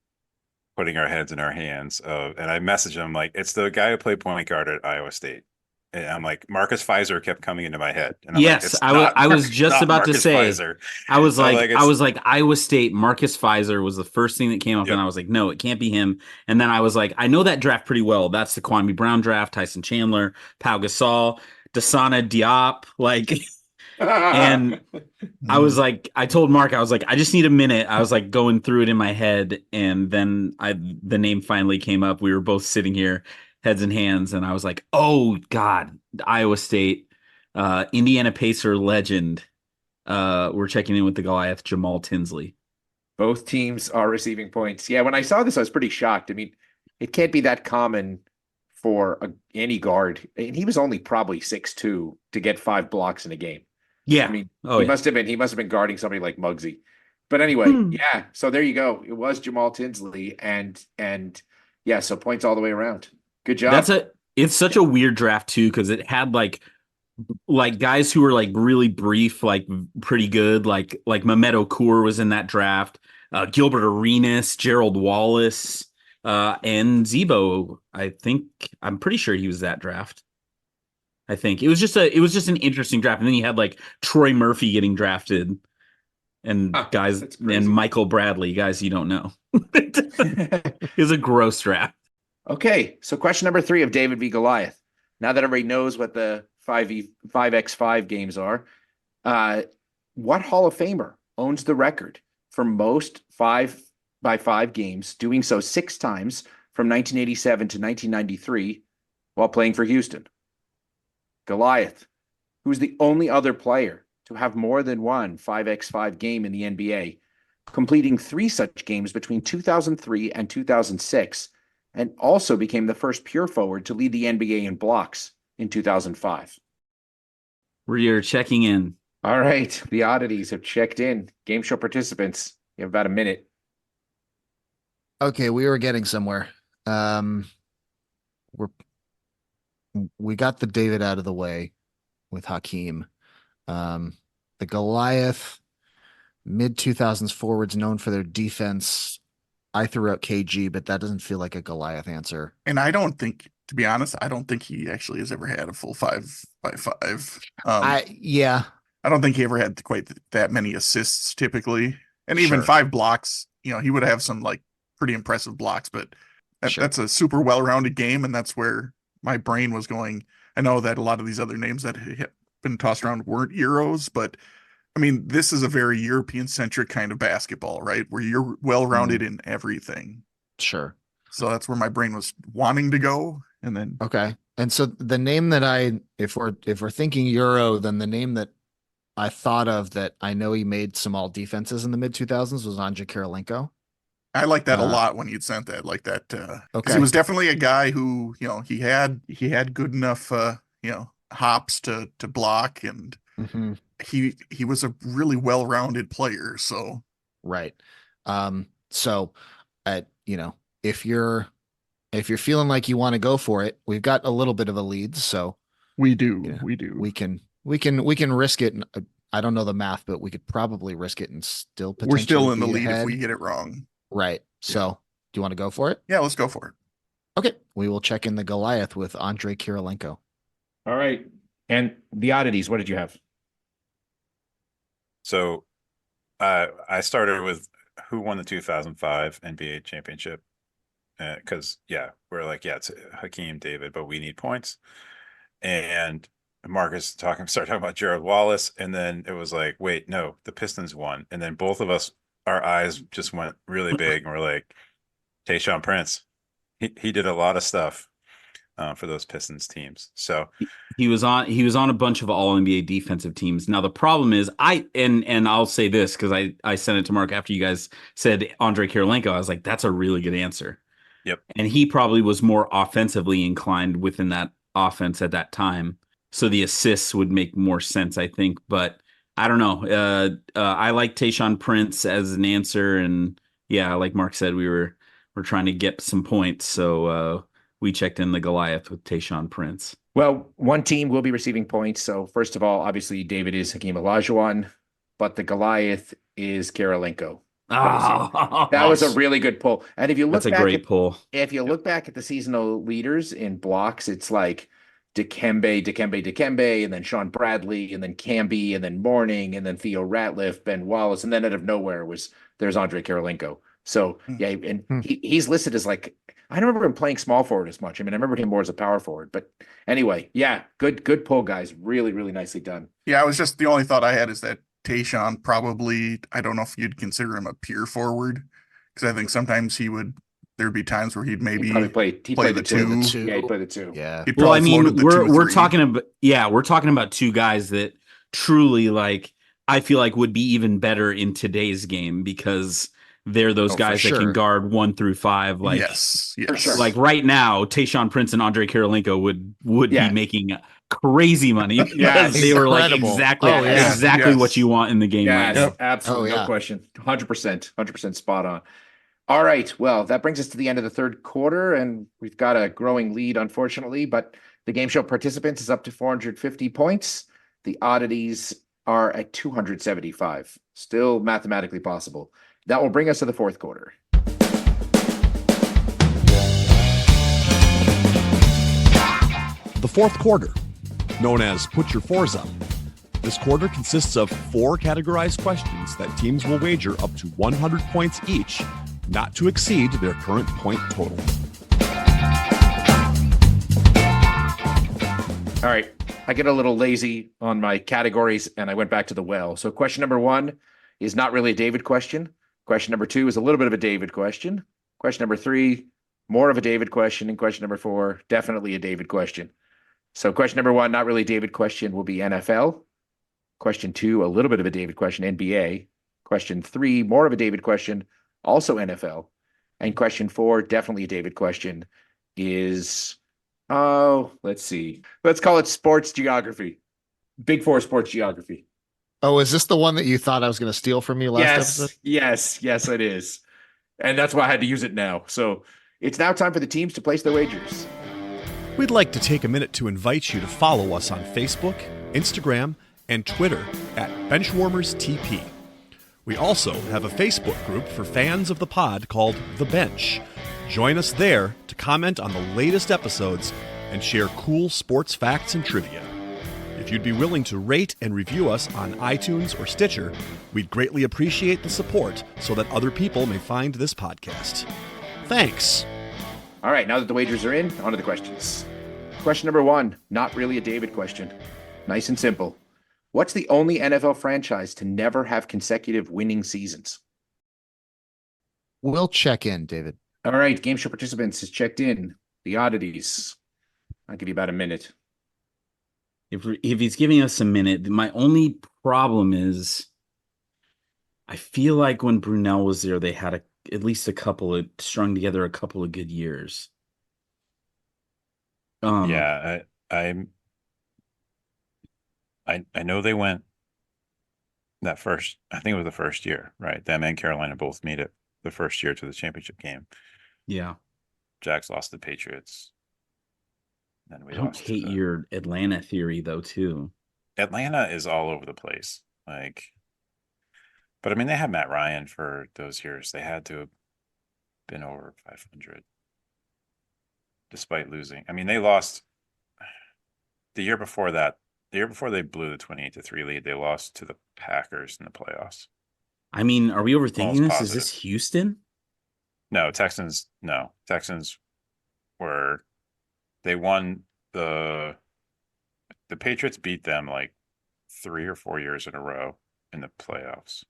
putting our heads in our hands. And I messaged him like, it's the guy who played point guard at Iowa State. And I'm like, Marcus Pfizer kept coming into my head. And I'm yes, like, I was just about Marcus to say, Pfizer. I was like Iowa State, Markus Pfizer was the first thing that came up. Yep. And I was like, no, it can't be him. And then I was like, I know that draft pretty well. That's the Kwame Brown draft, Tyson Chandler, Pau Gasol, Dasana Diop, like, and I was like, I told Mark, I was like, I just need a minute. I was like going through it in my head. And then the name finally came up. We were both sitting here, heads in hands, and I was like, oh God, Iowa State, Indiana Pacer legend. We're checking in with the Goliath, Jamal Tinsley. Both teams are receiving points. Yeah, when I saw this, I was pretty shocked. I mean, it can't be that common for any guard. And he was only probably 6'2" to get 5 blocks in a game. Yeah. I mean, he must have been guarding somebody like Muggsy. But anyway, yeah. So there you go. It was Jamal Tinsley, and yeah, so points all the way around. Good job. It's such a weird draft too, because it had like guys who were like really brief, like pretty good, like Mehmet Okur was in that draft, Gilbert Arenas, Gerald Wallace, and Zebo. I'm pretty sure he was that draft. I think it was just an interesting draft, and then you had like Troy Murphy getting drafted, and guys, and Michael Bradley, guys you don't know. It was a gross draft. Okay, so question number 3 of David v. Goliath. Now that everybody knows what the 5x5 games are, what Hall of Famer owns the record for most 5x5 games, doing so 6 times from 1987 to 1993 while playing for Houston? Goliath, who's the only other player to have more than one 5x5 game in the NBA, completing 3 such games between 2003 and 2006, and also became the first pure forward to lead the NBA in blocks in 2005. We're checking in. All right. The oddities have checked in. Game show participants, you have about a minute. Okay, we were getting somewhere. We got the David out of the way with Hakeem. The Goliath, mid-2000s forwards known for their defense. I threw out KG, but that doesn't feel like a Goliath answer. And I don't think, to be honest, I don't think he actually has ever had a full 5x5. I don't think he ever had quite that many assists typically. And even 5 blocks, he would have some like pretty impressive blocks, but that's a super well-rounded game. And that's where my brain was going. I know that a lot of these other names that been tossed around weren't Euros, but I mean, this is a very European-centric kind of basketball, right? Where you're well-rounded in everything. Sure. So that's where my brain was wanting to go. And then Okay. And so the name that if we're thinking Euro, then the name that I thought of that I know he made some all defenses in the mid 2000s was Andrei Kirilenko. I like that a lot when you'd sent that, like that. Okay. He was definitely a guy who, he had good enough, hops to block, and he was a really well-rounded player. So, right. So if you're feeling like you want to go for it, we've got a little bit of a lead. So we do. We can risk it. I don't know the math, but we could probably risk it and still potentially we're still in the lead ahead. if we get it wrong. Right. So do you want to go for it? Yeah, let's go for it. Okay. We will check in the Goliath with Andrei Kirilenko. All right. And the oddities, what did you have? So I started with who won the 2005 NBA championship. Because, we're like, it's Hakeem, David, but we need points. And Markkus started talking about Gerald Wallace. And then it was like, wait, no, the Pistons won. And then both of us, our eyes just went really big. And we're like, Tayshaun Prince. He did a lot of stuff for those Pistons teams. So he was on a bunch of all NBA defensive teams. Now the problem is and I'll say this because I sent it to Mark after you guys said Andrei Kirilenko. I was like, that's a really good answer. Yep. And he probably was more offensively inclined within that offense at that time. So the assists would make more sense, I think. But I don't know. I like Tayshaun Prince as an answer. And like Mark said, we're trying to get some points. So we checked in the Goliath with Tayshaun Prince. Well, one team will be receiving points. So first of all, obviously David is Hakeem Olajuwon, but the Goliath is Kirilenko. That was a really good pull. And if you look great pull. If you look back at the seasonal leaders in blocks, it's like Dikembe, and then Sean Bradley, and then Camby, and then Mourning, and then Theo Ratliff, Ben Wallace, and then out of nowhere there's Andrei Kirilenko. So he's listed as like, I don't remember him playing small forward as much. I mean, I remember him more as a power forward, but anyway, good pull, guys. Really, really nicely done. Yeah, the only thought I had is that Tayshaun probably, I don't know if you'd consider him a pure forward, because I think sometimes there'd be times where he'd maybe play the two. Yeah, he'd play the two. Yeah. Well, I mean, we're talking about two guys that truly, like, I feel like would be even better in today's game because they're those guys that can guard 1 through 5. Like, yes. For sure. Like right now, Tayshaun Prince and Andrei Kirilenko would be making crazy money. Yes, they were like exactly what you want in the game. Yes, right now. absolutely, no question. 100% spot on. All right, well, that brings us to the end of the third quarter, and we've got a growing lead, unfortunately, but the game show participants is up to 450 points. The oddities are at 275. Still mathematically possible. That will bring us to the fourth quarter. The fourth quarter, known as Put Your Fours Up. This quarter consists of 4 categorized questions that teams will wager up to 100 points each, not to exceed their current point total. All right. I get a little lazy on my categories, and I went back to the well. So question number 1 is not really a David question. Question number 2 is a little bit of a David question. Question number 3, more of a David question. And question number 4, definitely a David question. So question number 1, not really a David question, will be NFL. Question 2, a little bit of a David question, NBA. Question 3, more of a David question, also NFL. And question 4, definitely a David question, is, let's see. Let's call it sports geography. Big 4 sports geography. Oh, is this the one that you thought I was going to steal from you last episode? Yes, it is. And that's why I had to use it now. So it's now time for the teams to place their wagers. We'd like to take a minute to invite you to follow us on Facebook, Instagram, and Twitter at BenchwarmersTP. We also have a Facebook group for fans of the pod called The Bench. Join us there to comment on the latest episodes and share cool sports facts and trivia. If you'd be willing to rate and review us on iTunes or Stitcher, we'd greatly appreciate the support so that other people may find this podcast. Thanks. All right, now that the wagers are in, on to the questions. Question number 1, not really a David question. Nice and simple. What's the only NFL franchise to never have consecutive winning seasons? We'll check in, David. All right, game show participants has checked in. The oddities. I'll give you about a minute. If he's giving us a minute, my only problem is I feel like when Brunell was there, they had at least strung together a couple of good years. Yeah, I know they went that first. I think it was the first year, right? Them and Carolina both made it the first year to the championship game. Yeah, Jags lost to the Patriots. Then we I don't lost hate your Atlanta theory though, too. Atlanta is all over the place. Like, but I mean, they had Matt Ryan for those years. They had to have been over 500 despite losing. I mean, they lost the year before that. The year before they blew the 28-3 lead, they lost to the Packers in the playoffs. I mean, are we overthinking this? Positive. Is this Houston? No, Texans. No, Texans were. They won the Patriots beat them like 3 or 4 years in a row in the playoffs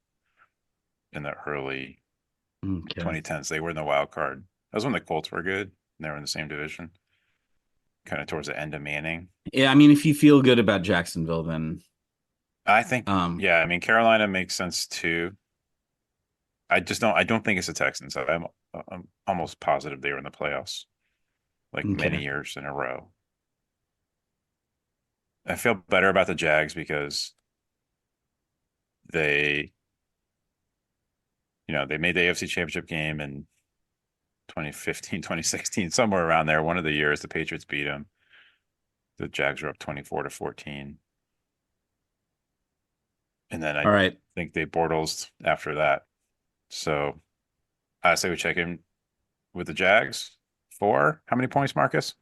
in the early 2010s. They were in the wild card. That was when the Colts were good. And they were in the same division, kind of towards the end of Manning. Yeah, I mean, if you feel good about Jacksonville, then I think, yeah, I mean, Carolina makes sense too. I don't think it's the Texans. I'm almost positive they were in the playoffs like many years in a row. I feel better about the Jags because they made the AFC Championship game in 2015, 2016, somewhere around there. One of the years the Patriots beat them. The Jags were up 24-14. And then I think they Bortles after that. So I say we check in with the Jags for how many points, Markkus?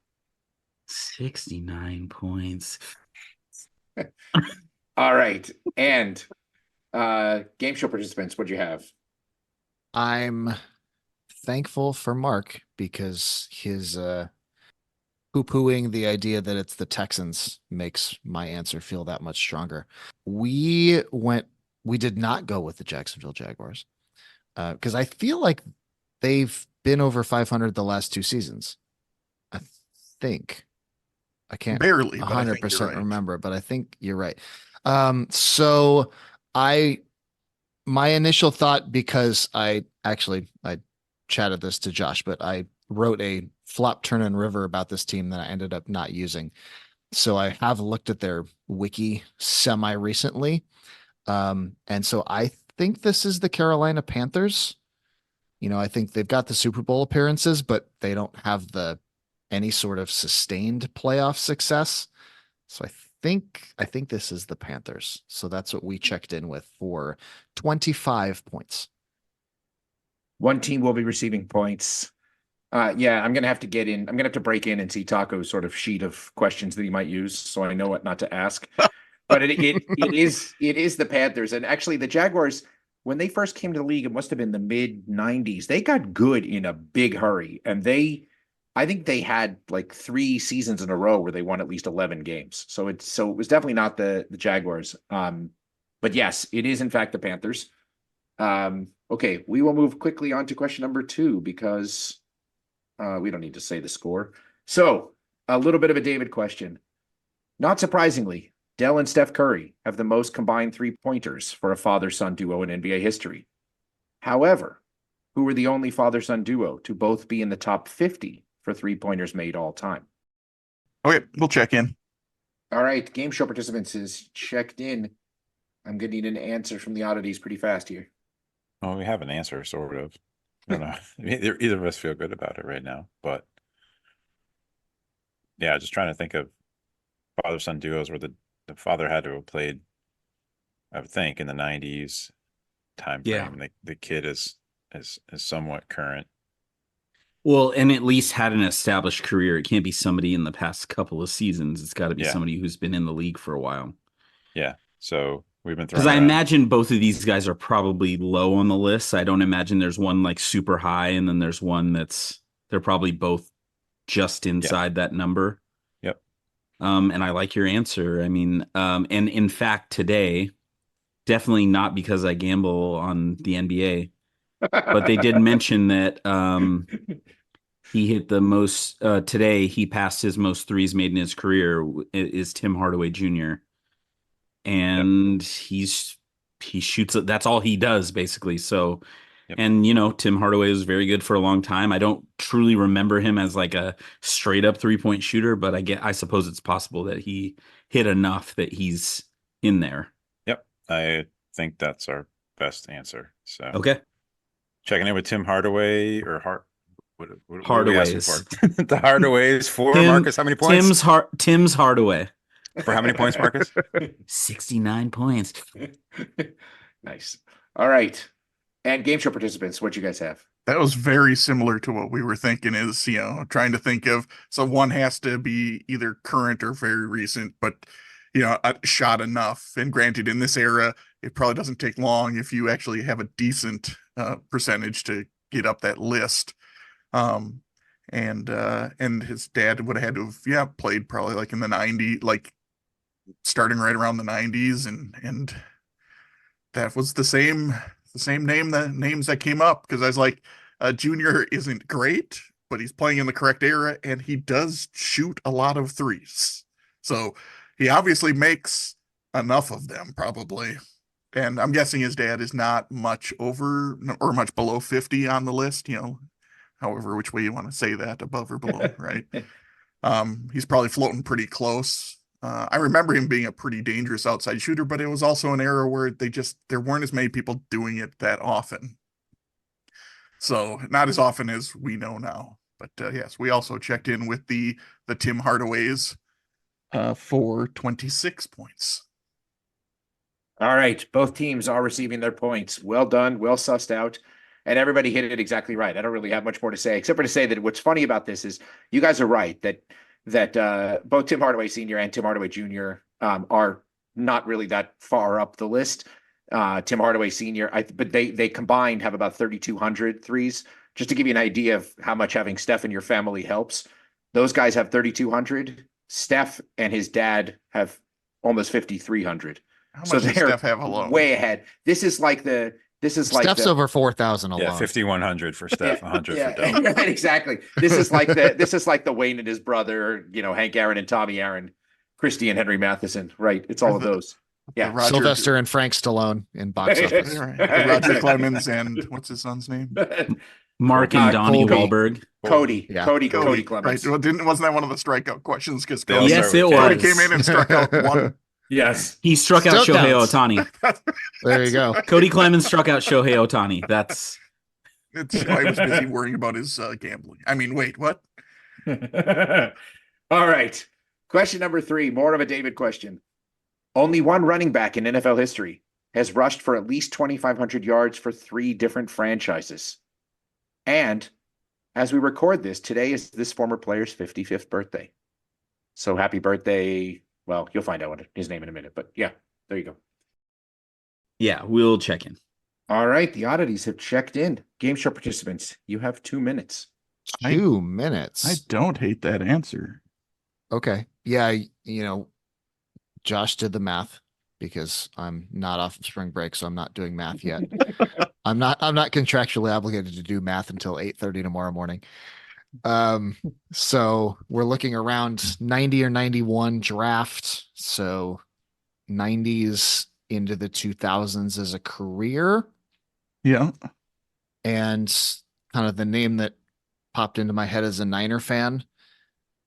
69 points. All right. And game show participants, what'd you have? I'm thankful for Mark because his poo-pooing the idea that it's the Texans makes my answer feel that much stronger. We did not go with the Jacksonville Jaguars because I feel like they've been over 500 the last 2 seasons. I think. I can't barely 100% remember, but I think you're right. So my initial thought, because I chatted this to Josh, but I wrote a flop, turn, and river about this team that I ended up not using. So I have looked at their wiki semi recently. And so I think this is the Carolina Panthers. I think they've got the Super Bowl appearances, but they don't have any sort of sustained playoff success. So I think this is the Panthers. So that's what we checked in with for 25 points. One team will be receiving points. Yeah, I'm going to have to get in. I'm going to have to break in and see Taco's sort of sheet of questions that he might use, so I know what not to ask. But it is the Panthers. And actually the Jaguars, when they first came to the league, it must have been the mid 90s. They got good in a big hurry. And I think they had like 3 seasons in a row where they won at least 11 games. So it was definitely not the Jaguars. But yes, it is in fact the Panthers. Okay, we will move quickly on to question number 2 because we don't need to say the score. So a little bit of a David question. Not surprisingly, Dell and Steph Curry have the most combined 3-pointers for a father-son duo in NBA history. However, who were the only father-son duo to both be in the top 50 for 3-pointers made all time? Okay, we'll check in. All right, game show participants is checked in. I'm going to need an answer from the oddities pretty fast here. Well, we have an answer, sort of. I don't know. I mean, either of us feel good about it right now, but yeah, just trying to think of father-son duos where the father had to have played, I would think, in the 90s time frame. Yeah. The kid is somewhat current. Well, and at least had an established career. It can't be somebody in the past couple of seasons. It's got to be somebody who's been in the league for a while. Yeah. So we've been throwing. Because I imagine both of these guys are probably low on the list. I don't imagine there's one like super high, and then there's one they're probably both just inside that number. Yep. And I like your answer. I mean, and in fact, today, definitely not because I gamble on the NBA, but they did mention that he hit the most today. He passed his most threes made in his career is Tim Hardaway Jr. And he shoots. That's all he does basically. So, and Tim Hardaway was very good for a long time. I don't truly remember him as like a straight up 3-point shooter, but I suppose it's possible that he hit enough that he's in there. Yep, I think that's our best answer. So okay, checking in with Tim Hardaway or what Hardaways. For? The Hardaways for Marcus. How many points? Tim's Hardaway. For how many points, Marcus? 69 points. Nice. All right. And game show participants, what you guys have? That was very similar to what we were thinking is, trying to think of, so one has to be either current or very recent, but, shot enough. And granted, in this era, it probably doesn't take long if you actually have a decent percentage to get up that list. And his dad would have had to have, played probably like in the 90s, like starting right around the 90s. And that was the same names that came up, because I was like, Junior isn't great, but he's playing in the correct era and he does shoot a lot of threes. So he obviously makes enough of them probably. And I'm guessing his dad is not much over or much below 50 on the list, however, which way you want to say that, above or below, right? He's probably floating pretty close. I remember him being a pretty dangerous outside shooter, but it was also an era where there weren't as many people doing it that often. So not as often as we know now. But yes, we also checked in with the Tim Hardaways for 26 points. All right. Both teams are receiving their points. Well done. Well sussed out. And everybody hit it exactly right. I don't really have much more to say, except for to say that what's funny about this is you guys are right that both Tim Hardaway Sr. and Tim Hardaway Jr. Are not really that far up the list. Tim Hardaway Sr., but they combined have about 3,200 threes. Just to give you an idea of how much having Steph in your family helps, those guys have 3,200. Steph and his dad have almost 5,300. How much does Steph have alone? Way ahead. This is like Steph's over 4,000 alone. Yeah, 5,100 for Steph, 100 for Dell. Right, exactly. This is like the Wayne and his brother, Hank Aaron and Tommy Aaron, Christy and Henry Matheson. Right. It's all of those. Yeah. Sylvester and Frank Stallone in box office. Roger Clemens and what's his son's name? Mark and Donnie Wahlberg. Cody Clemens. Right. Well, wasn't that one of the strikeout questions? Because yes, it was. Cody came in and struck out one. Yes. He struck out Shohei Ohtani. There you go. Cody Clemens struck out Shohei Ohtani. It's why he was busy worrying about his gambling. I mean, wait, what? All right. Question number 3, more of a David question. Only one running back in NFL history has rushed for at least 2,500 yards for 3 different franchises. And as we record this, today is this former player's 55th birthday. So happy birthday. Well, you'll find out his name in a minute, but yeah, there you go. Yeah, we'll check in. All right. The oddities have checked in. Game show participants, you have 2 minutes. 2 minutes. I don't hate that answer. Okay. Yeah. Josh did the math because I'm not off of spring break, so I'm not doing math yet. I'm not contractually obligated to do math until 8:30 tomorrow morning. So we're looking around 90 or 91 draft. So 90s into the 2000s as a career. Yeah. And kind of the name that popped into my head as a Niner fan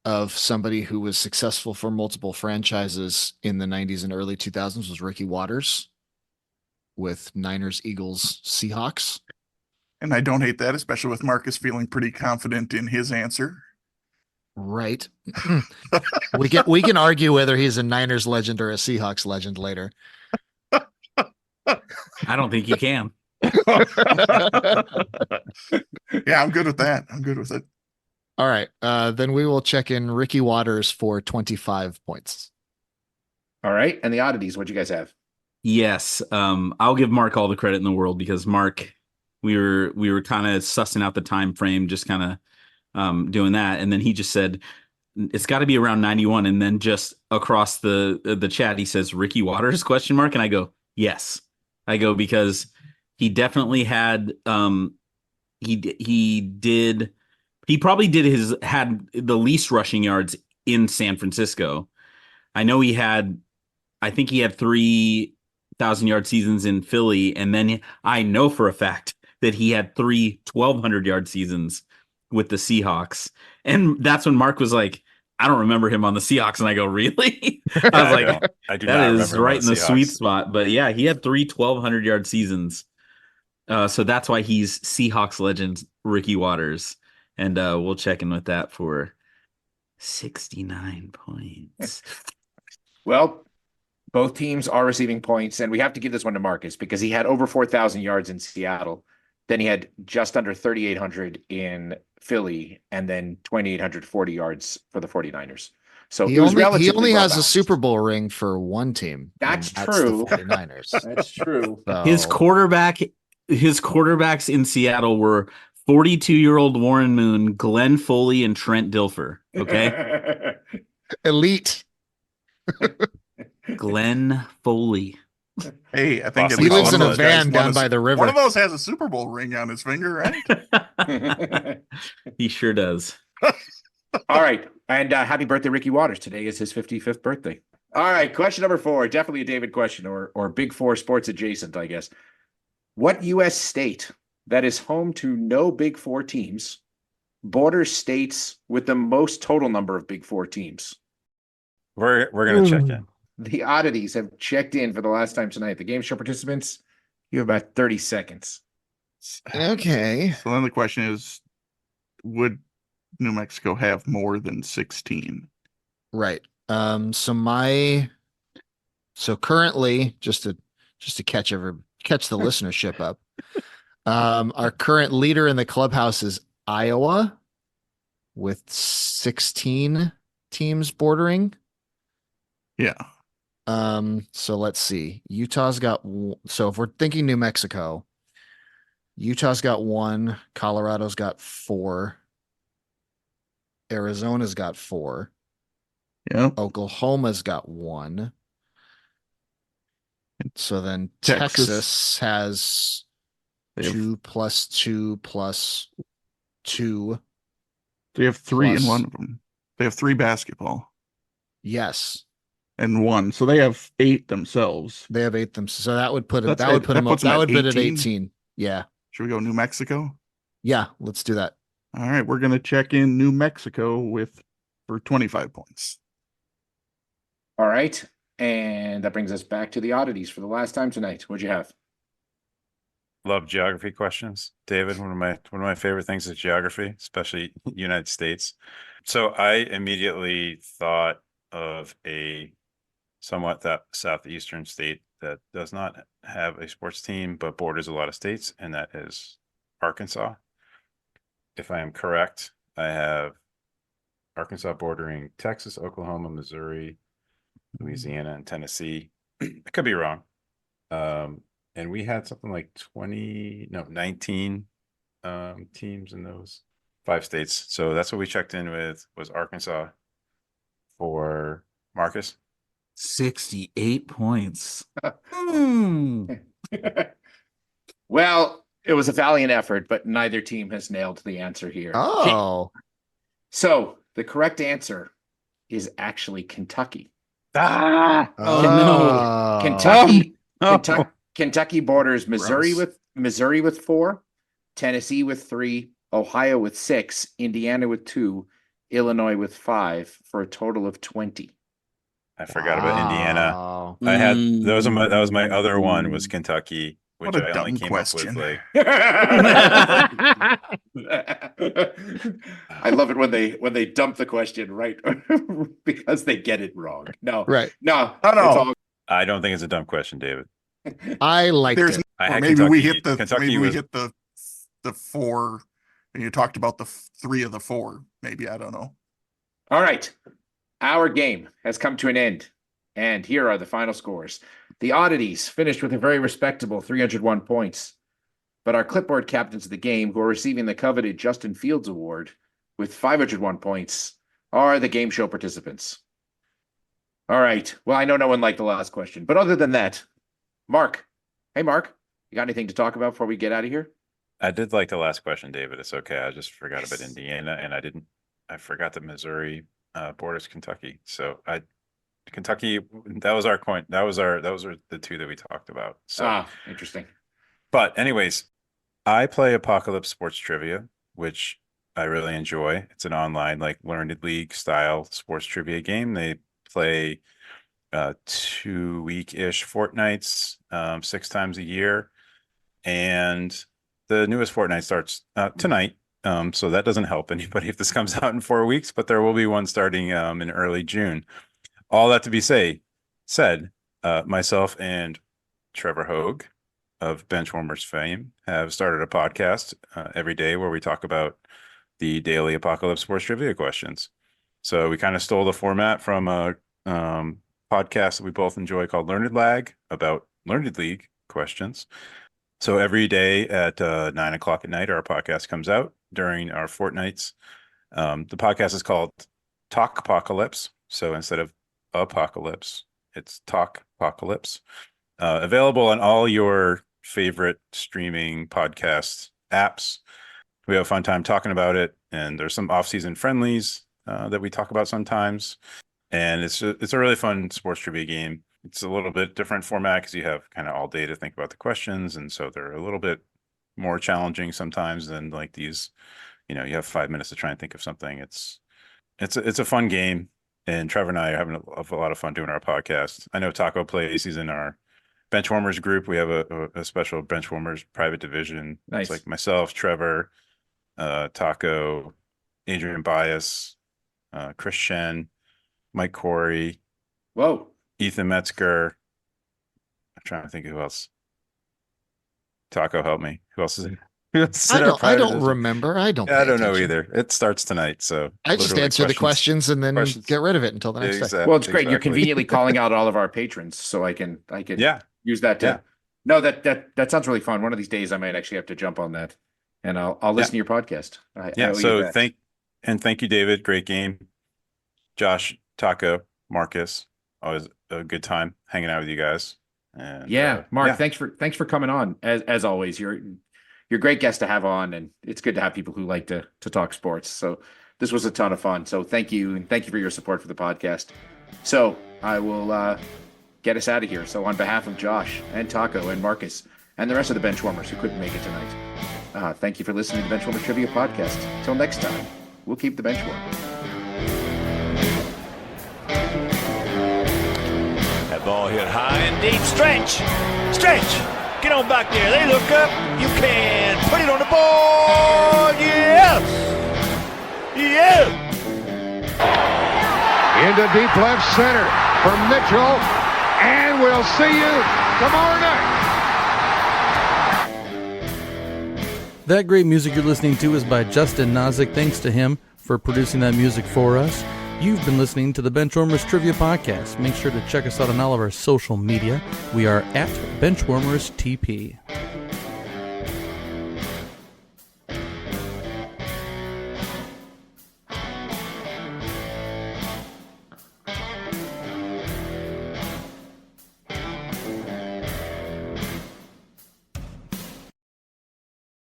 of somebody who was successful for multiple franchises in the 90s and early 2000s was Ricky Watters with Niners, Eagles, Seahawks. And I don't hate that, especially with Marcus feeling pretty confident in his answer. Right. we can argue whether he's a Niners legend or a Seahawks legend later. I don't think you can. Yeah, I'm good with that. I'm good with it. All right. Then we will check in Ricky Watters for 25 points. All right. And the oddities, what you guys have? Yes. I'll give Mark all the credit in the world because Mark, we were kind of sussing out the time frame, just kind of doing that. And then he just said it's got to be around 91. And then just across the chat, he says Ricky Waters ? And I go, yes. I go, because he definitely had he probably had the least rushing yards in San Francisco. I know I think he had 3,000-yard seasons in Philly, and then I know for a fact that he had 3 1,200-yard seasons with the Seahawks. And that's when Mark was like, I don't remember him on the Seahawks. And I go, really? I was like, I do that not is remember right in the Seahawks. sweet spot. But yeah, he had 3 1,200-yard seasons. So that's why he's Seahawks legend Ricky Waters. And we'll check in with that for 69 points. Well, both teams are receiving points, and we have to give this one to Markkus because he had over 4,000 yards in Seattle. Then he had just under 3,800 in Philly, and then 2,840 yards for the 49ers. So he only has a Super Bowl ring for one team. That's true. The 49ers. That's true. So, His quarterbacks in Seattle were 42-year-old Warren Moon, Glenn Foley, and Trent Dilfer. Okay. elite. Glenn Foley. Hey, I think Awesome. He lives in a those van guys down won by the river. One of those has a Super Bowl ring on his finger, right? He sure does. All right. And happy birthday, Ricky Waters. Today is his 55th birthday. All right. Question number 4. Definitely a David question, or Big Four sports adjacent, I guess. What U.S. state that is home to no Big Four teams borders states with the most total number of Big Four teams? We're going to check in. The oddities have checked in for the last time tonight. The game show participants, you have about 30 seconds. Okay. So then the question is, would New Mexico have more than 16? Right. So currently, just to catch the listenership up, our current leader in the clubhouse is Iowa with 16 teams bordering. Yeah. So let's see. Utah's got so if we're thinking New Mexico, Utah's got 1, Colorado's got 4, Arizona's got 4. Yeah. Oklahoma's got 1. So then Texas has 2 plus 2 plus 2. They have 3 plus, in one of them. They have 3 basketball. Yes. And 1. So they have 8 themselves. They have 8 themselves. So that would put That them puts them at at 18. 18. Yeah. Should we go New Mexico? Yeah, let's do that. All right, we're going to check in New Mexico for 25 points. All right. And that brings us back to the oddities for the last time tonight. What'd you have? Love geography questions, David. One of my favorite things is geography, especially United States. So I immediately thought of a somewhat that southeastern state that does not have a sports team but borders a lot of states, and that is Arkansas. If I am correct, I have Arkansas bordering Texas, Oklahoma, Missouri, Louisiana, and Tennessee. I could be wrong. And we had something like 19 teams in those 5 states. So that's what we checked in with, was Arkansas for Markkus. 68 points. Well, it was a valiant effort, but neither team has nailed the answer here. Oh. So the correct answer is actually Kentucky. Oh. Kentucky borders Missouri with 4, Tennessee with 3, Ohio with 6, Indiana with 2, Illinois with 5, for a total of 20. I forgot about Indiana. Wow. I had that was my other one, was Kentucky, which What a I only dumb came question. up with like I love it when they dump the question right because they get it wrong. No, Right. No. No. It's all, I don't think it's a dumb question, David. I liked There's it. I or had maybe Kentucky. we hit the Kentucky maybe we was- hit the 4, and you talked about the 3 of the 4. Maybe, I don't know. All right. Our game has come to an end, and here are the final scores. The oddities finished with a very respectable 301 points, but our clipboard captains of the game, who are receiving the coveted Justin Fields Award with 501 points, are the game show participants. All right. Well, I know no one liked the last question, but other than that, Mark. Hey, Mark, you got anything to talk about before we get out of here? I did like the last question, David. It's okay. I just forgot about Indiana, and I forgot that Missouri borders Kentucky. So Kentucky, that was our point. Those are the two that we talked about. So interesting. But anyways, I play Apocalypse Sports Trivia, which I really enjoy. It's an online, like, Learned League style sports trivia game. They play 2-week-ish fortnights, 6 times a year. And the newest fortnight starts tonight. So that doesn't help anybody if this comes out in 4 weeks, but there will be one starting in early June. All that to be said, myself and Trevor Hogue of Benchwarmers fame have started a podcast every day where we talk about the daily Apocalypse Sports Trivia questions. So we kind of stole the format from a podcast that we both enjoy called Learned Lag about Learned League questions. So every day at 9 o'clock at night, our podcast comes out during our fortnights. The podcast is called Talk Apocalypse. So instead of Apocalypse, it's Talk Apocalypse. Available on all your favorite streaming podcast apps. We have a fun time talking about it, and there's some off-season friendlies that we talk about sometimes. And it's a really fun sports trivia game. It's a little bit different format because you have kind of all day to think about the questions, and so they're a little bit more challenging sometimes than like these. You have 5 minutes to try and think of something. It's a fun game, and Trevor and I are having a lot of fun doing our podcast. I know Tako plays. He's in our Benchwarmers group. We have a special Benchwarmers private division. Nice. It's like myself, Trevor, Tako, Adrian Bias, Chris Shen, Mike Corey. Whoa. Ethan Metzger. I'm trying to think of who else. Tako, help me. Who else is it? I don't remember. I don't know either. It starts tonight, so I just answer the questions and then get rid of it until the next day. Well, it's great. Exactly. You're conveniently calling out all of our patrons, so I can use that to. No, that sounds really fun. One of these days, I might actually have to jump on that, and I'll listen to your podcast. So thank you, David. Great game. Josh, Tako, Markkus. Always a good time hanging out with you guys. And Mark, thanks for coming on. As always, you're a great guest to have on, and it's good to have people who like to talk sports. So this was a ton of fun. So thank you, and thank you for your support for the podcast. So I will get us out of here. So on behalf of Josh and Tako and Markkus and the rest of the Benchwarmers who couldn't make it tonight, thank you for listening to the Benchwarmers Trivia Podcast. Till next time, we'll keep the bench warm. That ball hit high and deep. Stretch! Get on back there. They look up. You can put it on the board. Yes! Into deep left center for Mitchell. And we'll see you tomorrow night. That great music you're listening to is by Justin Nozick. Thanks to him for producing that music for us. You've been listening to the Benchwarmers Trivia Podcast. Make sure to check us out on all of our social media. We are at Benchwarmers TP.